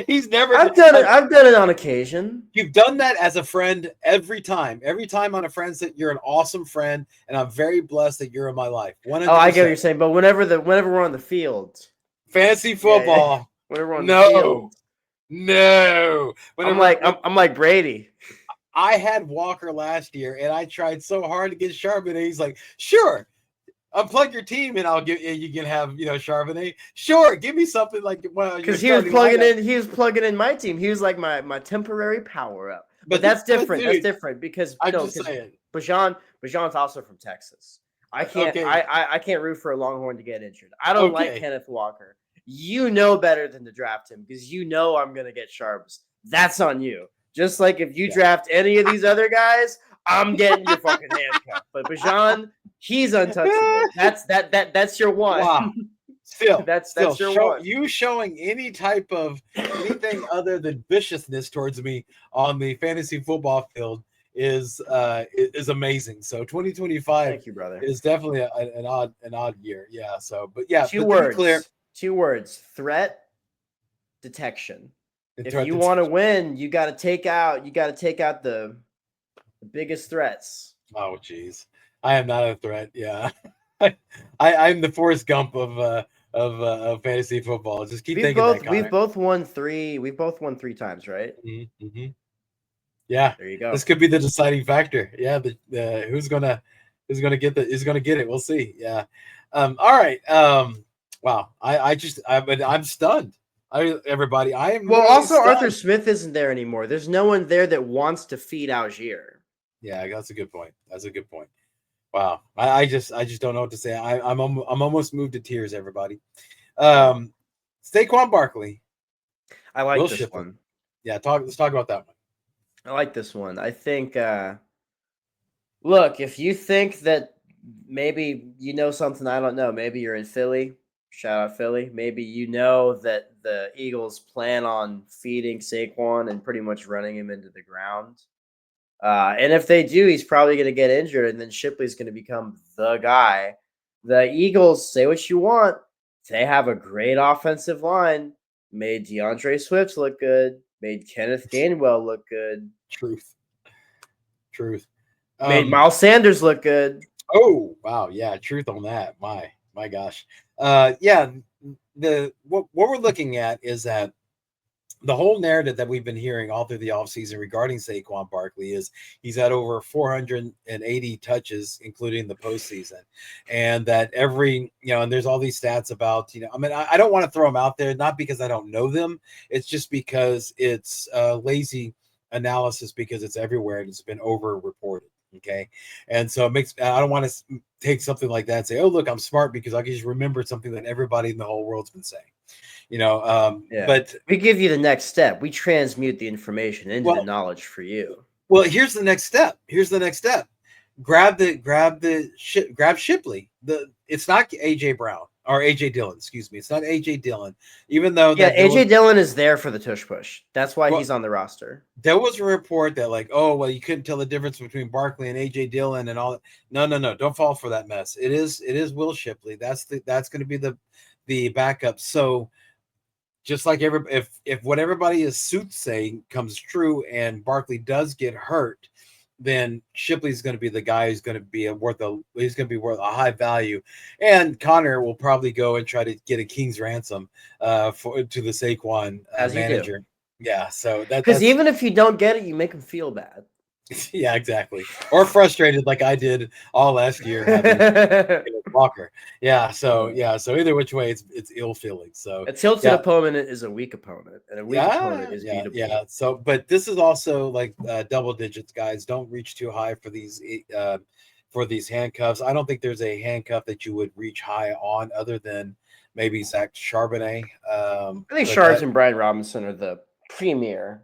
He's never. I've done it on occasion. You've done that as a friend every time. Every time on a friend that you're an awesome friend, and I'm very blessed that you're in my life. 100%. Oh, I get what you're saying, but whenever we're on the field, fantasy football. Yeah. Whenever we're on the field. No. I'm like Brady. I had Walker last year, and I tried so hard to get Charbonnet. He's like, sure, unplug your team, and you can have Charbonnet. Sure, give me something like because he was plugging in my team. He was like my temporary power up. But that's different. That's different because Bijan's also from Texas. I can't root for a Longhorn to get injured. I don't like Kenneth Walker. You know better than to draft him because I'm going to get Sharps. That's on you. Just like if you draft any of these other guys, I'm getting your fucking handcuff. But Bijan, he's untouchable. That's your one. Wow. Still, that's your one. You showing any type of anything other than viciousness towards me on the fantasy football field is amazing. So 2025 Thank you, brother. is definitely an odd year. Yeah. So, but yeah, two words: threat detection. If you want to win, you got to take out the biggest threats. Oh, geez, I am not a threat. Yeah, I'm the Forrest Gump of fantasy football. Just keep thinking that. We've both won 3 times, right? Mm-hmm. Yeah, there you go. This could be the deciding factor. Yeah, who's gonna get it? We'll see. Yeah. All right. Wow. I'm stunned. Everybody, I am. Well, also stunned. Arthur Smith isn't there anymore. There's no one there that wants to feed Algier. Yeah, that's a good point. Wow. I just don't know what to say. I'm almost moved to tears. Everybody. Saquon Barkley. I like this one. Yeah, let's talk about that one. I like this one. I think. Look, if you think that maybe something I don't know, maybe you're in Philly. Shout out Philly. Maybe that the Eagles plan on feeding Saquon and pretty much running him into the ground. And if they do, he's probably going to get injured, and then Shipley's going to become the guy. The Eagles, say what you want, they have a great offensive line. Made DeAndre Swift look good. Made Kenneth Gainwell look good. Truth. Made Miles Sanders look good. Oh, wow. Yeah, truth on that. My gosh. Yeah, what we're looking at is that the whole narrative that we've been hearing all through the offseason regarding Saquon Barkley is he's had over 480 touches, including the postseason. And that and there's all these stats about, I mean, I don't want to throw them out there, not because I don't know them. It's just because it's lazy analysis because it's everywhere and it's been over reported. Okay. And so I don't want to take something like that and say, oh, look, I'm smart because I can just remember something that everybody in the whole world's been saying. Yeah. But we give you the next step. We transmute the information into the well, knowledge for you. well, here's the next step. Grab Shipley. It's not AJ Brown or AJ Dillon. Excuse me. It's not AJ Dillon. Even though AJ Dillon is there for the tush push. That's why he's on the roster. There was a report that like, oh well, you couldn't tell the difference between Barkley and AJ Dillon and all. No. Don't fall for that mess. It is Will Shipley. That's going to be the backup. So just like if what everybody is soothsaying comes true and Barkley does get hurt, then Shipley's going to be the guy who's going to be worth a high value, and Connor will probably go and try to get a king's ransom to the Saquon manager. Yeah, so because even if you don't get it, you make him feel bad. Yeah, exactly. Or frustrated like I did all last year having Walker. Yeah, so either which way it's ill feeling. So a tilted opponent is a weak opponent, and a weak opponent is beatable. Yeah. So but this is also like double digits, guys. Don't reach too high for these handcuffs. I don't think there's a handcuff that you would reach high on other than maybe Zach Charbonnet. I think Shards and Brian Robinson are the premier.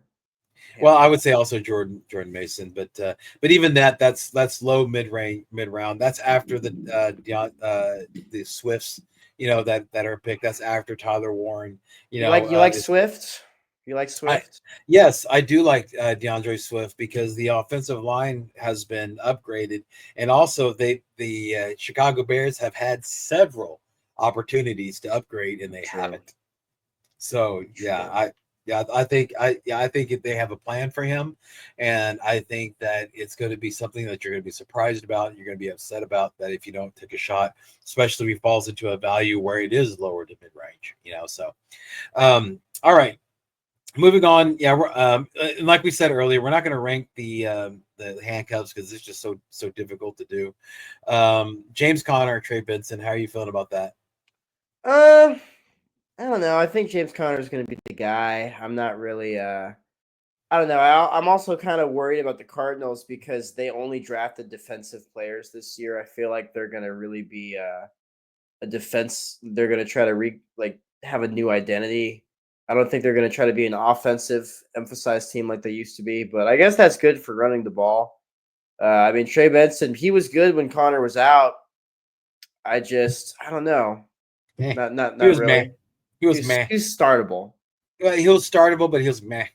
Well, I would say also Jordan Mason, but even that's low mid round. That's after the Swifts, that are picked. That's after Tyler Warren. You like Swift? You like Swift? Yes, I do like DeAndre Swift because the offensive line has been upgraded, and also the Chicago Bears have had several opportunities to upgrade and they haven't. So I think they have a plan for him, and I think that it's going to be something that you're going to be surprised about. You're going to be upset about that if you don't take a shot, especially if he falls into a value where it is lower to mid range. So, all right, moving on. Yeah, we're, and like we said earlier, we're not going to rank the handcuffs because it's just so difficult to do. James Conner, Trey Benson, how are you feeling about that? I don't know. I think James Conner is going to be the guy. I'm not really. I don't know. I'm also kind of worried about the Cardinals because they only drafted defensive players this year. I feel like they're going to really be a defense. They're going to try to have a new identity. I don't think they're going to try to be an offensive emphasized team like they used to be. But I guess that's good for running the ball. I mean, Trey Benson, he was good when Conner was out. I don't know. Not really. Meh. He was meh. He was startable. He was startable, but he was meh.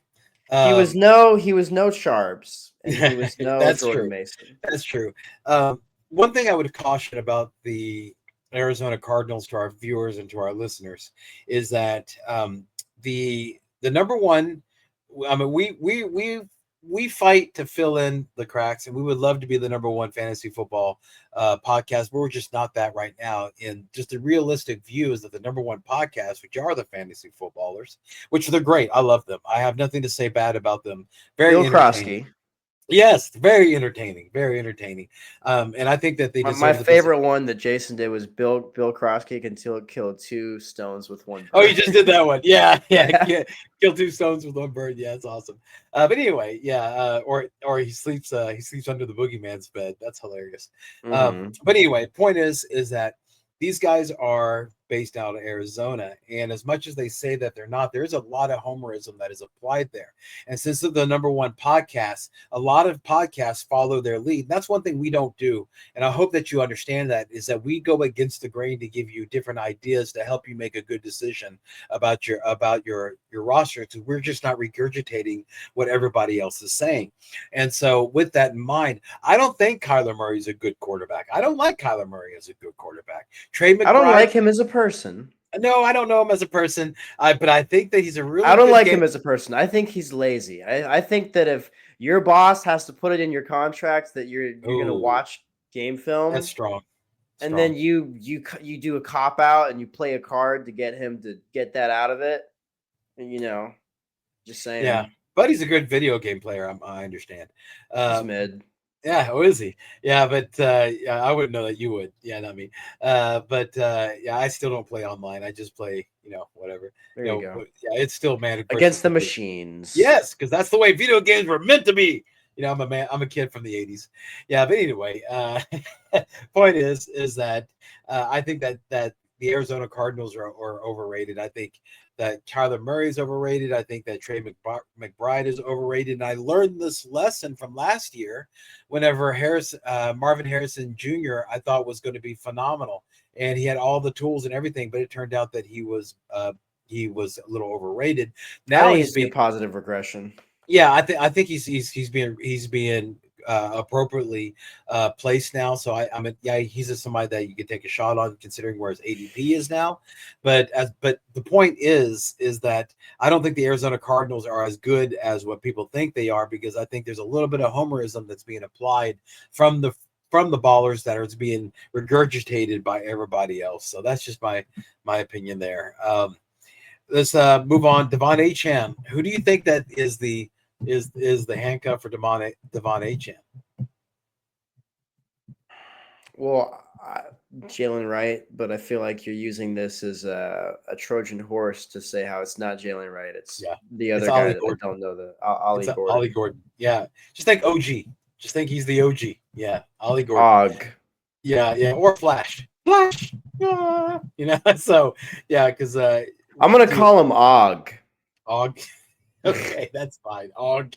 He was no Charbs, and he was no that's Jordan true. Mason. That's true. One thing I would caution about the Arizona Cardinals to our viewers and to our listeners is that the number one. I mean, we fight to fill in the cracks, and we would love to be the number one fantasy football podcast, but we're just not that right now. And just the realistic view is that the number one podcast, which are the fantasy footballers, which they're great. I love them. I have nothing to say bad about them. Very Bill entertaining. Yes, very entertaining. Very entertaining. And I think that they deserve my favorite one that Jason did was Bill Krosky can kill two stones with one bird. Oh, you just did that one. Yeah. Kill two stones with one bird. Yeah, it's awesome. But anyway, or he sleeps under the boogeyman's bed. That's hilarious. Mm-hmm. But anyway, point is that these guys are based out of Arizona, and as much as they say that they're not, there's a lot of homerism that is applied there. And since they're the number one podcast, a lot of podcasts follow their lead. That's one thing we don't do, and I hope that you understand that, is that we go against the grain to give you different ideas to help you make a good decision about your roster. Because we're just not regurgitating what everybody else is saying. And so, with that in mind, I don't think Kyler Murray is a good quarterback. I don't like Kyler Murray as a good quarterback. Trey McBride, I don't like him as a person. No, I don't know him as a person. But I think that he's a really. I don't like him as a person. I think he's lazy. I think that if your boss has to put it in your contract that you're going to watch game film, that's strong. And then you do a cop out and you play a card to get him to get that out of it, and Just saying. Yeah, but he's a good video game player. I understand. He's mid. Yeah, who is he? Yeah, but yeah, I wouldn't know that you would. Yeah, not me. But yeah, I still don't play online. I just play, whatever. There you go. Yeah, it's still man Against the versus machines. Yes, because that's the way video games were meant to be. I'm a man. I'm a kid from the '80s. Yeah, but anyway, point is that I think that the Arizona Cardinals are overrated. I think that Kyler Murray is overrated. I think that Trey McBride is overrated. And I learned this lesson from last year, whenever Marvin Harrison Jr. I thought was going to be phenomenal, and he had all the tools and everything, but it turned out that he was a little overrated. Now he's being positive regression. Yeah, I think he's being appropriately placed now. So he's somebody that you could take a shot on, considering where his ADP is now. But the point is that I don't think the Arizona Cardinals are as good as what people think they are, because I think there's a little bit of homerism that's being applied from the ballers that are being regurgitated by everybody else. So that's just my opinion there. Let's move on. Devon Achane. Who do you think that is the handcuff for Devon Achane? Well, Jalen Wright, but I feel like you're using this as a Trojan horse to say how it's not Jalen Wright. It's the other guy that I don't know, the Ollie Gordon. Ollie Gordon. Yeah. Just think OG. Just think he's the OG. Yeah. Ollie Gordon. Og. Yeah. Or Flash. Flash. So, yeah, because I'm going to call him Og. Og. Okay, that's fine. Og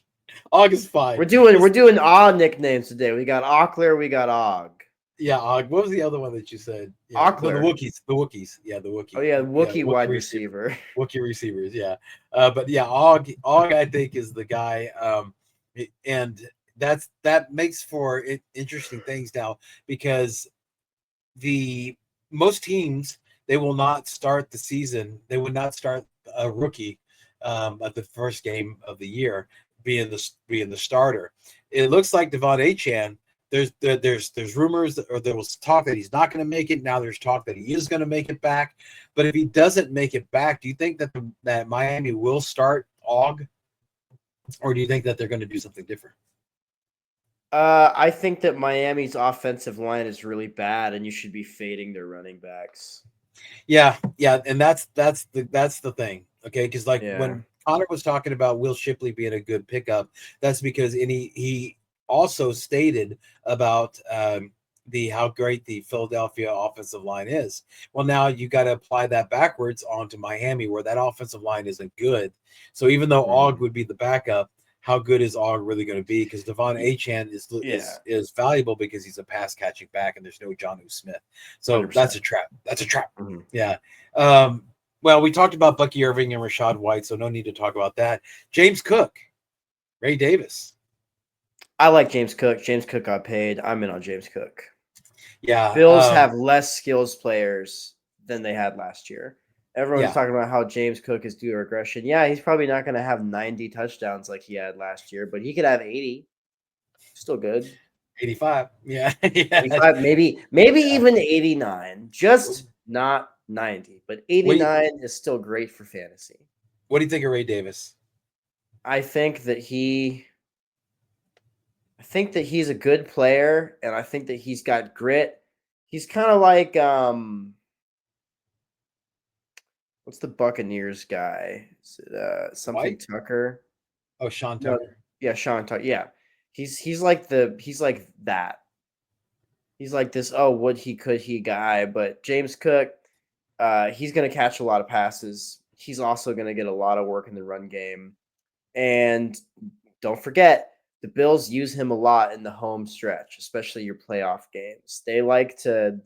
is fine. We're doing odd nicknames today. We got Ockler, we got Og. Yeah, Og. What was the other one that you said? Yeah, the Wookiees. The Wookiees. Yeah, the Wookiee. Oh yeah, Wookiee wide receiver. Wookiee receivers. Yeah, but yeah, Og I think is the guy, and that makes for interesting things now, because most teams, they will not start the season. They would not start a rookie at the first game of the year being the starter. It looks like Devon Achane. There's rumors or there was talk that he's not going to make it. Now there's talk that he is going to make it back. But if he doesn't make it back, do you think that Miami will start Og, or do you think that they're going to do something different? I think that Miami's offensive line is really bad, and you should be fading their running backs. Yeah, and that's the thing. Okay, because when Connor was talking about Will Shipley being a good pickup, that's because he also stated about how great the Philadelphia offensive line is. Well, now you got to apply that backwards onto Miami, where that offensive line isn't good. So even though Og would be the backup, how good is Og really going to be? Because Devon Achane is valuable because he's a pass catching back, and there's no Jonnu Smith. So 100%. That's a trap. Mm-hmm. Yeah. Well, we talked about Bucky Irving and Rachaad White, so no need to talk about that. James Cook, Ray Davis. I like James Cook. James Cook got paid. I'm in on James Cook. Yeah. Bills have less skills players than they had last year. Everyone's talking about how James Cook is due to regression. Yeah, he's probably not going to have 90 touchdowns like he had last year, but he could have 80. Still good. 85. Yeah. 85, maybe even 89. Just not 90. But 89 is still great for fantasy. What do you think of Ray Davis? I think that he's a good player, and I think that he's got grit. He's kind of like what's the Buccaneers guy? Is it something White? Tucker? Oh, Sean Tucker. No, yeah, Sean Tucker. Yeah. He's like that. He's like this, would he, could he guy. But James Cook, he's gonna catch a lot of passes. He's also gonna get a lot of work in the run game. And don't forget, the Bills use him a lot in the home stretch, especially your playoff games. They like to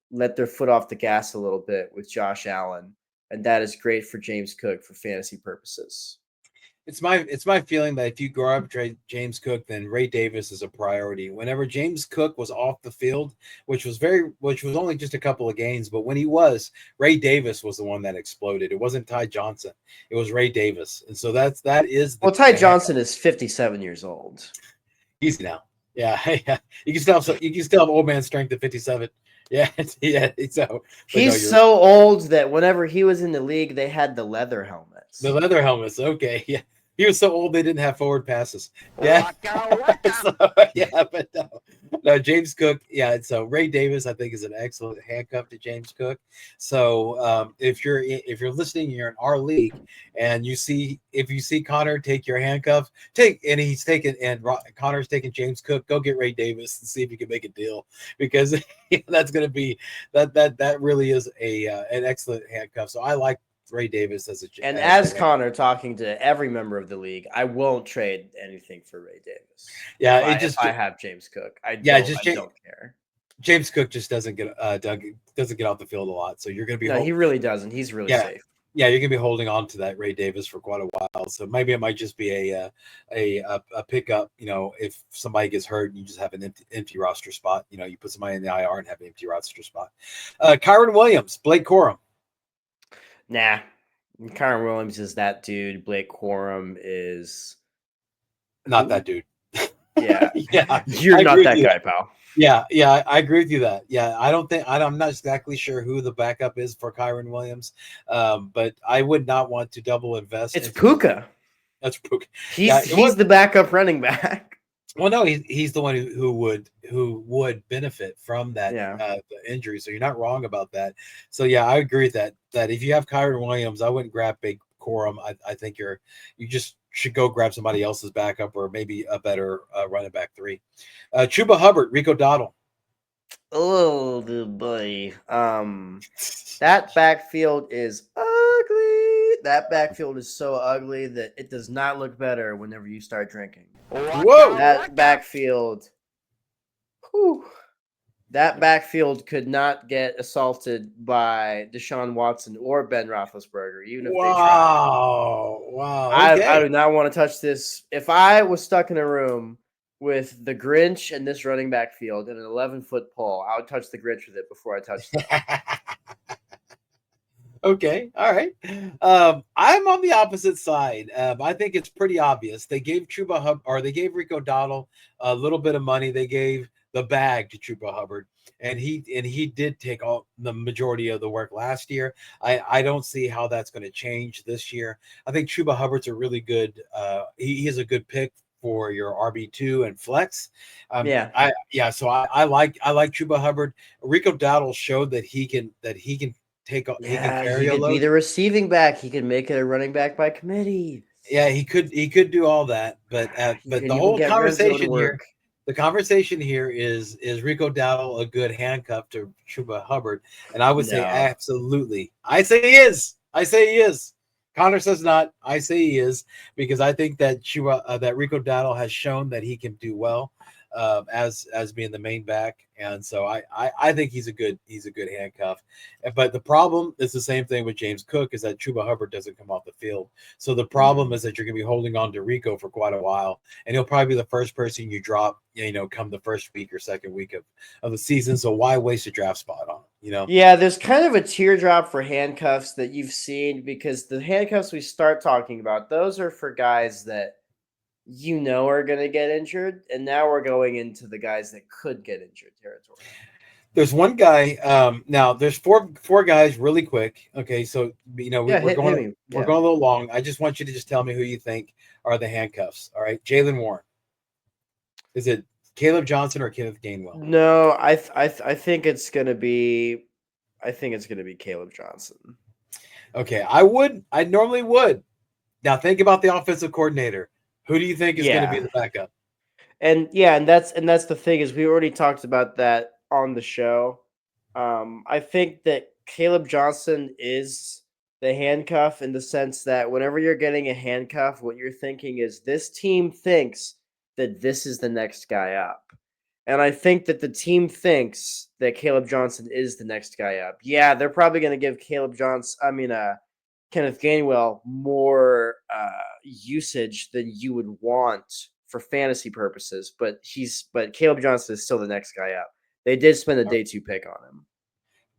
let their foot off the gas a little bit with Josh Allen, and that is great for James Cook for fantasy purposes. It's my feeling that if you grow up James Cook, then Ray Davis is a priority. Whenever James Cook was off the field, which was only just a couple of games, but when he was, Ray Davis was the one that exploded. It wasn't Ty Johnson. It was Ray Davis. And so that is Ty Johnson is 57 years old. Easy now. Yeah. You can still have old man strength at 57. Yeah. So he's so old that whenever he was in the league, they had the leather helmet. helmets. The leather helmets. Okay, yeah. He was so old they didn't have forward passes. Yeah. So, yeah, but no, James Cook. Yeah. So Ray Davis, I think, is an excellent handcuff to James Cook. So if you're listening, you're in our league, and if you see Connor take your handcuff, Connor's taking James Cook, go get Ray Davis and see if you can make a deal, because that's going to be that really is an excellent handcuff. So I like Ray Davis and as Connor talking to every member of the league, I won't trade anything for Ray Davis. Yeah, if I have James Cook, I don't care. James Cook just doesn't get off the field a lot, so you're going to be he really doesn't. He's really safe. Yeah, you're going to be holding on to that Ray Davis for quite a while. So maybe it might just be a pickup. If somebody gets hurt, and you just have an empty roster spot. You put somebody in the IR and have an empty roster spot. Kyron Williams, Blake Corum. Nah, Kyron Williams is that dude. Blake Corum is not that dude. Yeah, yeah, you're not that guy, pal. Yeah, I agree with you that. Yeah, I'm not exactly sure who the backup is for Kyron Williams, but I would not want to double invest. It's Puka. That's Puka. He's the backup running back. Well, no, he's the one who would benefit from that the injury. So you're not wrong about that. So yeah, I agree that if you have Kyron Williams, I wouldn't grab Big Corum. I think you just should go grab somebody else's backup, or maybe a better running back 3. Chuba Hubbard, Rico Dowdle. Oh boy, that backfield is ugly. That backfield is so ugly that it does not look better whenever you start drinking. Whoa! That backfield. Whew. That backfield could not get assaulted by Deshaun Watson or Ben Roethlisberger, even if they tried. Wow. Okay. I do not want to touch this. If I was stuck in a room with the Grinch and this running back field and an 11-foot pole, I would touch the Grinch with it before I touched it. Okay, all right. I'm on the opposite side. I think it's pretty obvious. They gave they gave Rico Dowdle a little bit of money. They gave the bag to Chuba Hubbard, and he did take all the majority of the work last year. I don't see how that's going to change this year. I think Chuba Hubbard's a really good. He is a good pick for your RB2 and flex. So I like Chuba Hubbard. Rico Dowdle showed that he can he can carry a load. Be the receiving back. He can make it a running back by committee. Yeah, he could do all that, but the whole conversation here, is Rico Dowdle a good handcuff to Chuba Hubbard? And I would say absolutely. I say he is. Connor says not. I say he is, because I think that Rico Dowdle has shown that he can do well as being the main back, and so I think he's a good handcuff. But the problem is the same thing with James Cook, is that Chuba Hubbard doesn't come off the field. So the problem is that you're going to be holding on to Rico for quite a while, and he'll probably be the first person you drop, come the first week or second week of the season. So why waste a draft spot on him? Yeah, there's kind of a teardrop for handcuffs that you've seen, because the handcuffs we start talking about, those are for guys that are going to get injured, and now we're going into the guys that could get injured territory. There's one guy. Now there's four guys really quick. Okay, so we're going a little long. I just want you to just tell me who you think are the handcuffs. All right, Jaylen Warren. Is it Caleb Johnson or Kenneth Gainwell? No, I think it's gonna be. I think it's gonna be Caleb Johnson. Okay, I normally would. Now think about the offensive coordinator. Who do you think is going to be the backup? And that's the thing, is we already talked about that on the show. I think that Caleb Johnson is the handcuff, in the sense that whenever you're getting a handcuff, what you're thinking is this team thinks that this is the next guy up. And I think that the team thinks that Caleb Johnson is the next guy up. Yeah, they're probably going to give Kenneth Gainwell more usage than you would want for fantasy purposes, but Caleb Johnson is still the next guy up. They did spend a day 2 pick on him.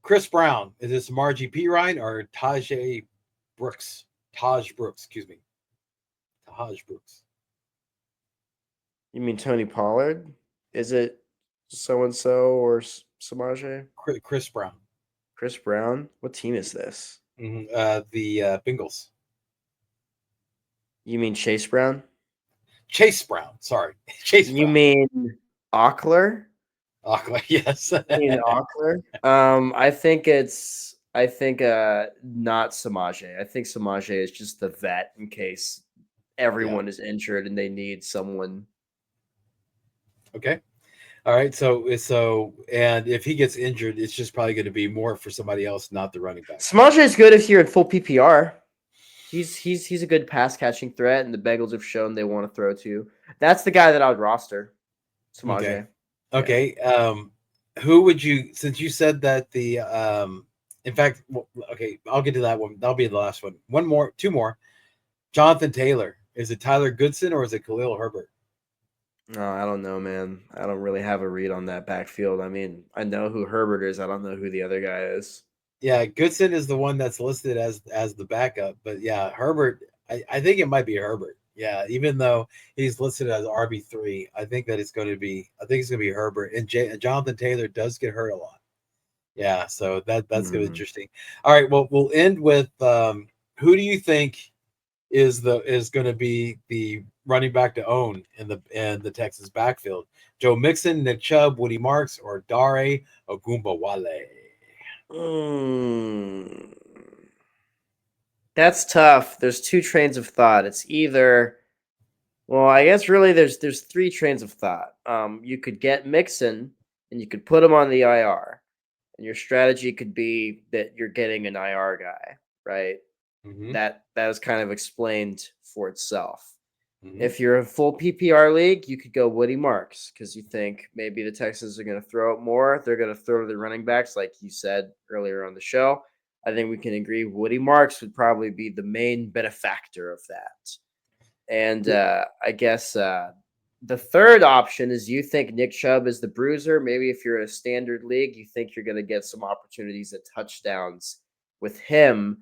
Chris Brown, is this Margie P. Ryan or Taj Brooks? Taj Brooks, excuse me. Taj Brooks. You mean Tony Pollard? Is it so-and-so or Samaje? Chris Brown. Chris Brown? What team is this? The Bengals. You mean Chase Brown? Chase Brown. Sorry. Chase You Brown. mean Ockler? Yes. In Ockler. I think not Samaje. I think Samaje is just the vet in case everyone is injured and they need someone. Okay. All right. So and if he gets injured, it's just probably going to be more for somebody else, not the running back. Samaje is good if you're in full PPR. He's a good pass catching threat, and the Bengals have shown they want to throw to. That's the guy that I would roster. Samaje. Okay. Who would you, since you said that in fact, okay, I'll get to that one. That'll be the last one. Two more. Jonathan Taylor. Is it Tyler Goodson or is it Khalil Herbert? No, I don't know, man. I don't really have a read on that backfield. I mean, I know who Herbert is. I don't know who the other guy is. Yeah, Goodson is the one that's listed as the backup, but yeah, Herbert. I think it might be Herbert. Yeah, even though he's listed as RB3, I think it's going to be Herbert. And Jonathan Taylor does get hurt a lot. Yeah, so that's going to be interesting. All right, well, we'll end with who do you think is going to be the running back to own in the Texas backfield? Joe Mixon, Nick Chubb, Woody Marks, or Dare Ogunbowale? That's tough. There's two trains of thought. It's either, well, I guess really there's three trains of thought. You could get Mixon and you could put him on the IR, and your strategy could be that you're getting an IR guy, right? Mm-hmm. That is kind of explained for itself. Mm-hmm. If you're a full PPR league, you could go Woody Marks because you think maybe the Texans are going to throw it more. They're going to throw to the running backs, like you said earlier on the show. I think we can agree Woody Marks would probably be the main benefactor of that. And I guess the third option is you think Nick Chubb is the bruiser. Maybe if you're in a standard league, you think you're going to get some opportunities at touchdowns with him.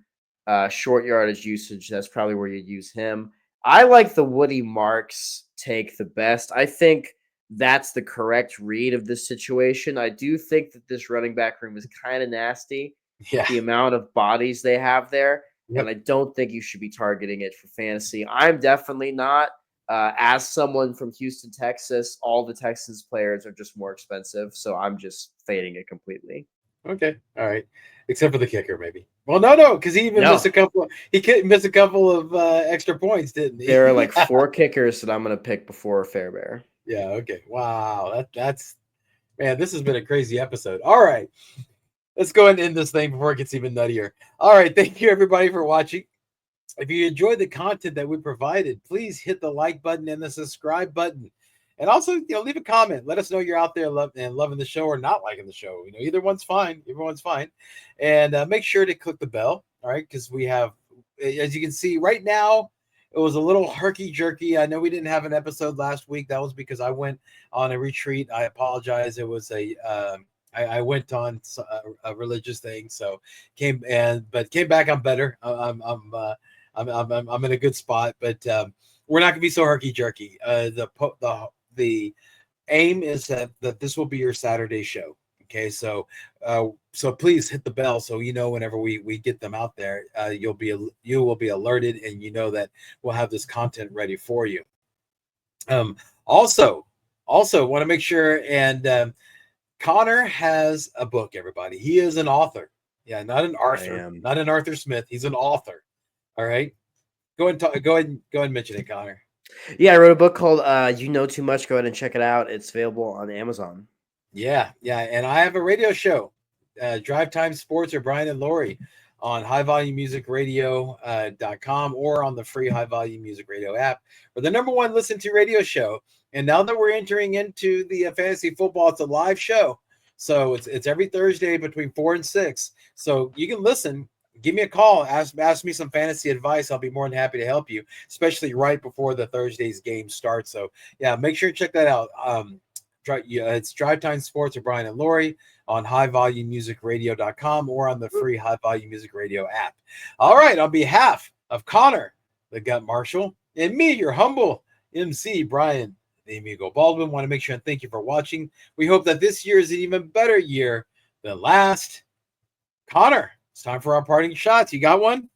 Short yardage usage, that's probably where you'd use him. I like the Woody Marks take the best. I think that's the correct read of this situation. I do think that this running back room is kind of nasty. Yeah. The amount of bodies they have there. Yep. And I don't think you should be targeting it for fantasy. I'm definitely not. As someone from Houston, Texas, all the Texans players are just more expensive. So I'm just fading it completely. Okay. All right. Except for the kicker, maybe. Well, no, because he even missed a couple. He missed a couple of extra points, didn't he? There are like 4 kickers that I'm going to pick before Fairbear. Yeah. Okay. Wow. That's man. This has been a crazy episode. All right. Let's go ahead and end this thing before it gets even nuttier. All right. Thank you, everybody, for watching. If you enjoyed the content that we provided, please hit the like button and the subscribe button. And also, leave a comment. Let us know you're out there loving the show or not liking the show. Either one's fine. Everyone's fine. And make sure to click the bell, all right? Because we have, as you can see right now, it was a little herky-jerky. I know we didn't have an episode last week. That was because I went on a retreat. I apologize. It was I went on a religious thing, so came back. I'm better. I'm in a good spot, but we're not gonna be so herky jerky. The aim is that this will be your Saturday show. Okay, so please hit the bell so whenever we get them out there, you will be alerted, and that we'll have this content ready for you. Also want to make sure, and Connor has a book. Everybody, he is an author. Yeah, not an Arthur Smith. He's an author. All right, go ahead and mention it, Connor. Yeah, I wrote a book called You Know Too Much. Go ahead and check it out. It's available on Amazon. Yeah. And I have a radio show, Drive Time Sports or Brian and Lori, on highvolumemusicradio.com or on the free High Volume Music Radio app. We're the number one listened to radio show. And now that we're entering into the fantasy football, it's a live show. So it's every Thursday between 4 and 6. So you can listen. Give me a call. Ask me some fantasy advice. I'll be more than happy to help you, especially right before the Thursday's game starts. So, yeah, make sure to check that out. It's Drive Time Sports or Brian and Lori on highvolumemusicradio.com or on the free High Volume Music Radio app. All right. On behalf of Connor, the Gut Marshal, and me, your humble MC, Brian, the Amigo Baldwin, want to make sure and thank you for watching. We hope that this year is an even better year than last. Connor, it's time for our parting shots. You got one?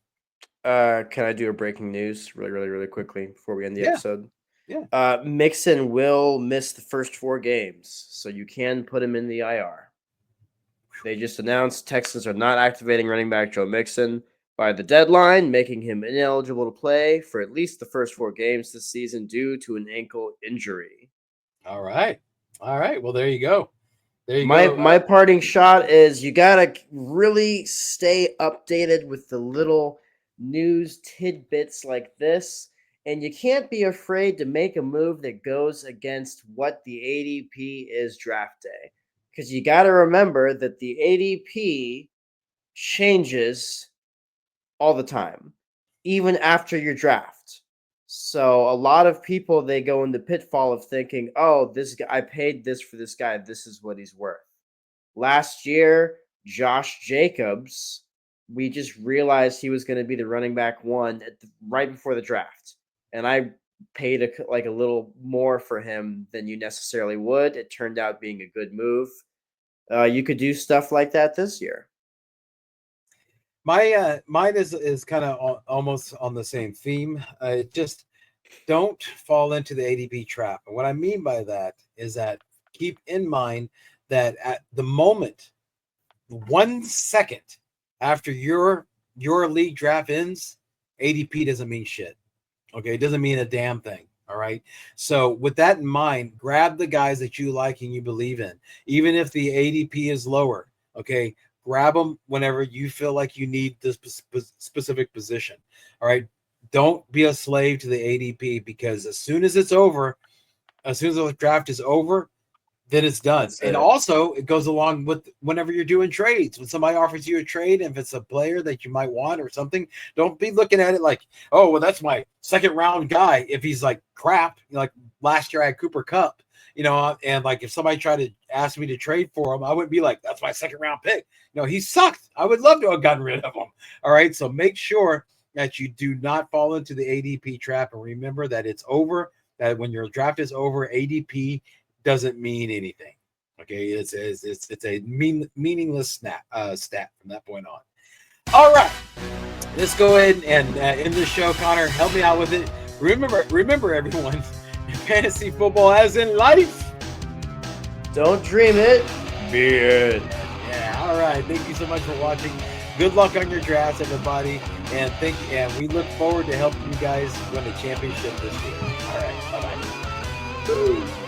Can I do a breaking news really quickly before we end the Yeah. episode? Yeah. Mixon will miss the first 4 games, so you can put him in the IR. They just announced Texans are not activating running back Joe Mixon by the deadline, making him ineligible to play for at least the first 4 games this season due to an ankle injury. All right. Well, there you go. My parting shot is you gotta really stay updated with the little news tidbits like this, and you can't be afraid to make a move that goes against what the ADP is draft day, because you got to remember that the ADP changes all the time, even after your draft. So a lot of people, they go in the pitfall of thinking, "Oh, this guy, I paid this for this guy. This is what he's worth." Last year, Josh Jacobs, we just realized he was going to be the running back 1 right before the draft, and I paid a little more for him than you necessarily would. It turned out being a good move. You could do stuff like that this year. Mine is kind of almost on the same theme. Just don't fall into the ADP trap. And what I mean by that is that keep in mind that at the moment, 1 second after your league draft ends, ADP doesn't mean shit. Okay, it doesn't mean a damn thing. All right. So with that in mind, grab the guys that you like and you believe in, even if the ADP is lower. Okay, grab them whenever you feel like you need this specific position. All right. Don't be a slave to the ADP, because as soon as it's over, as soon as the draft is over, then it's done. And also, it goes along with whenever you're doing trades. When somebody offers you a trade, if it's a player that you might want or something, don't be looking at it like, oh, well, that's my second round guy. If he's like crap, like last year I had Cooper Kupp, and like if somebody tried to ask me to trade for him, I wouldn't be like, that's my second round pick. He sucked. I would love to have gotten rid of him. All right. So make sure that you do not fall into the ADP trap, and remember that it's over. That when your draft is over, ADP doesn't mean anything. Okay, it's a meaningless stat from that point on. All right, let's go ahead and end this show. Connor, help me out with it. Remember, everyone, fantasy football as in life. Don't dream it, be it. Yeah. All right. Thank you so much for watching. Good luck on your drafts, everybody, and we look forward to helping you guys win the championship this year. All right. Bye bye.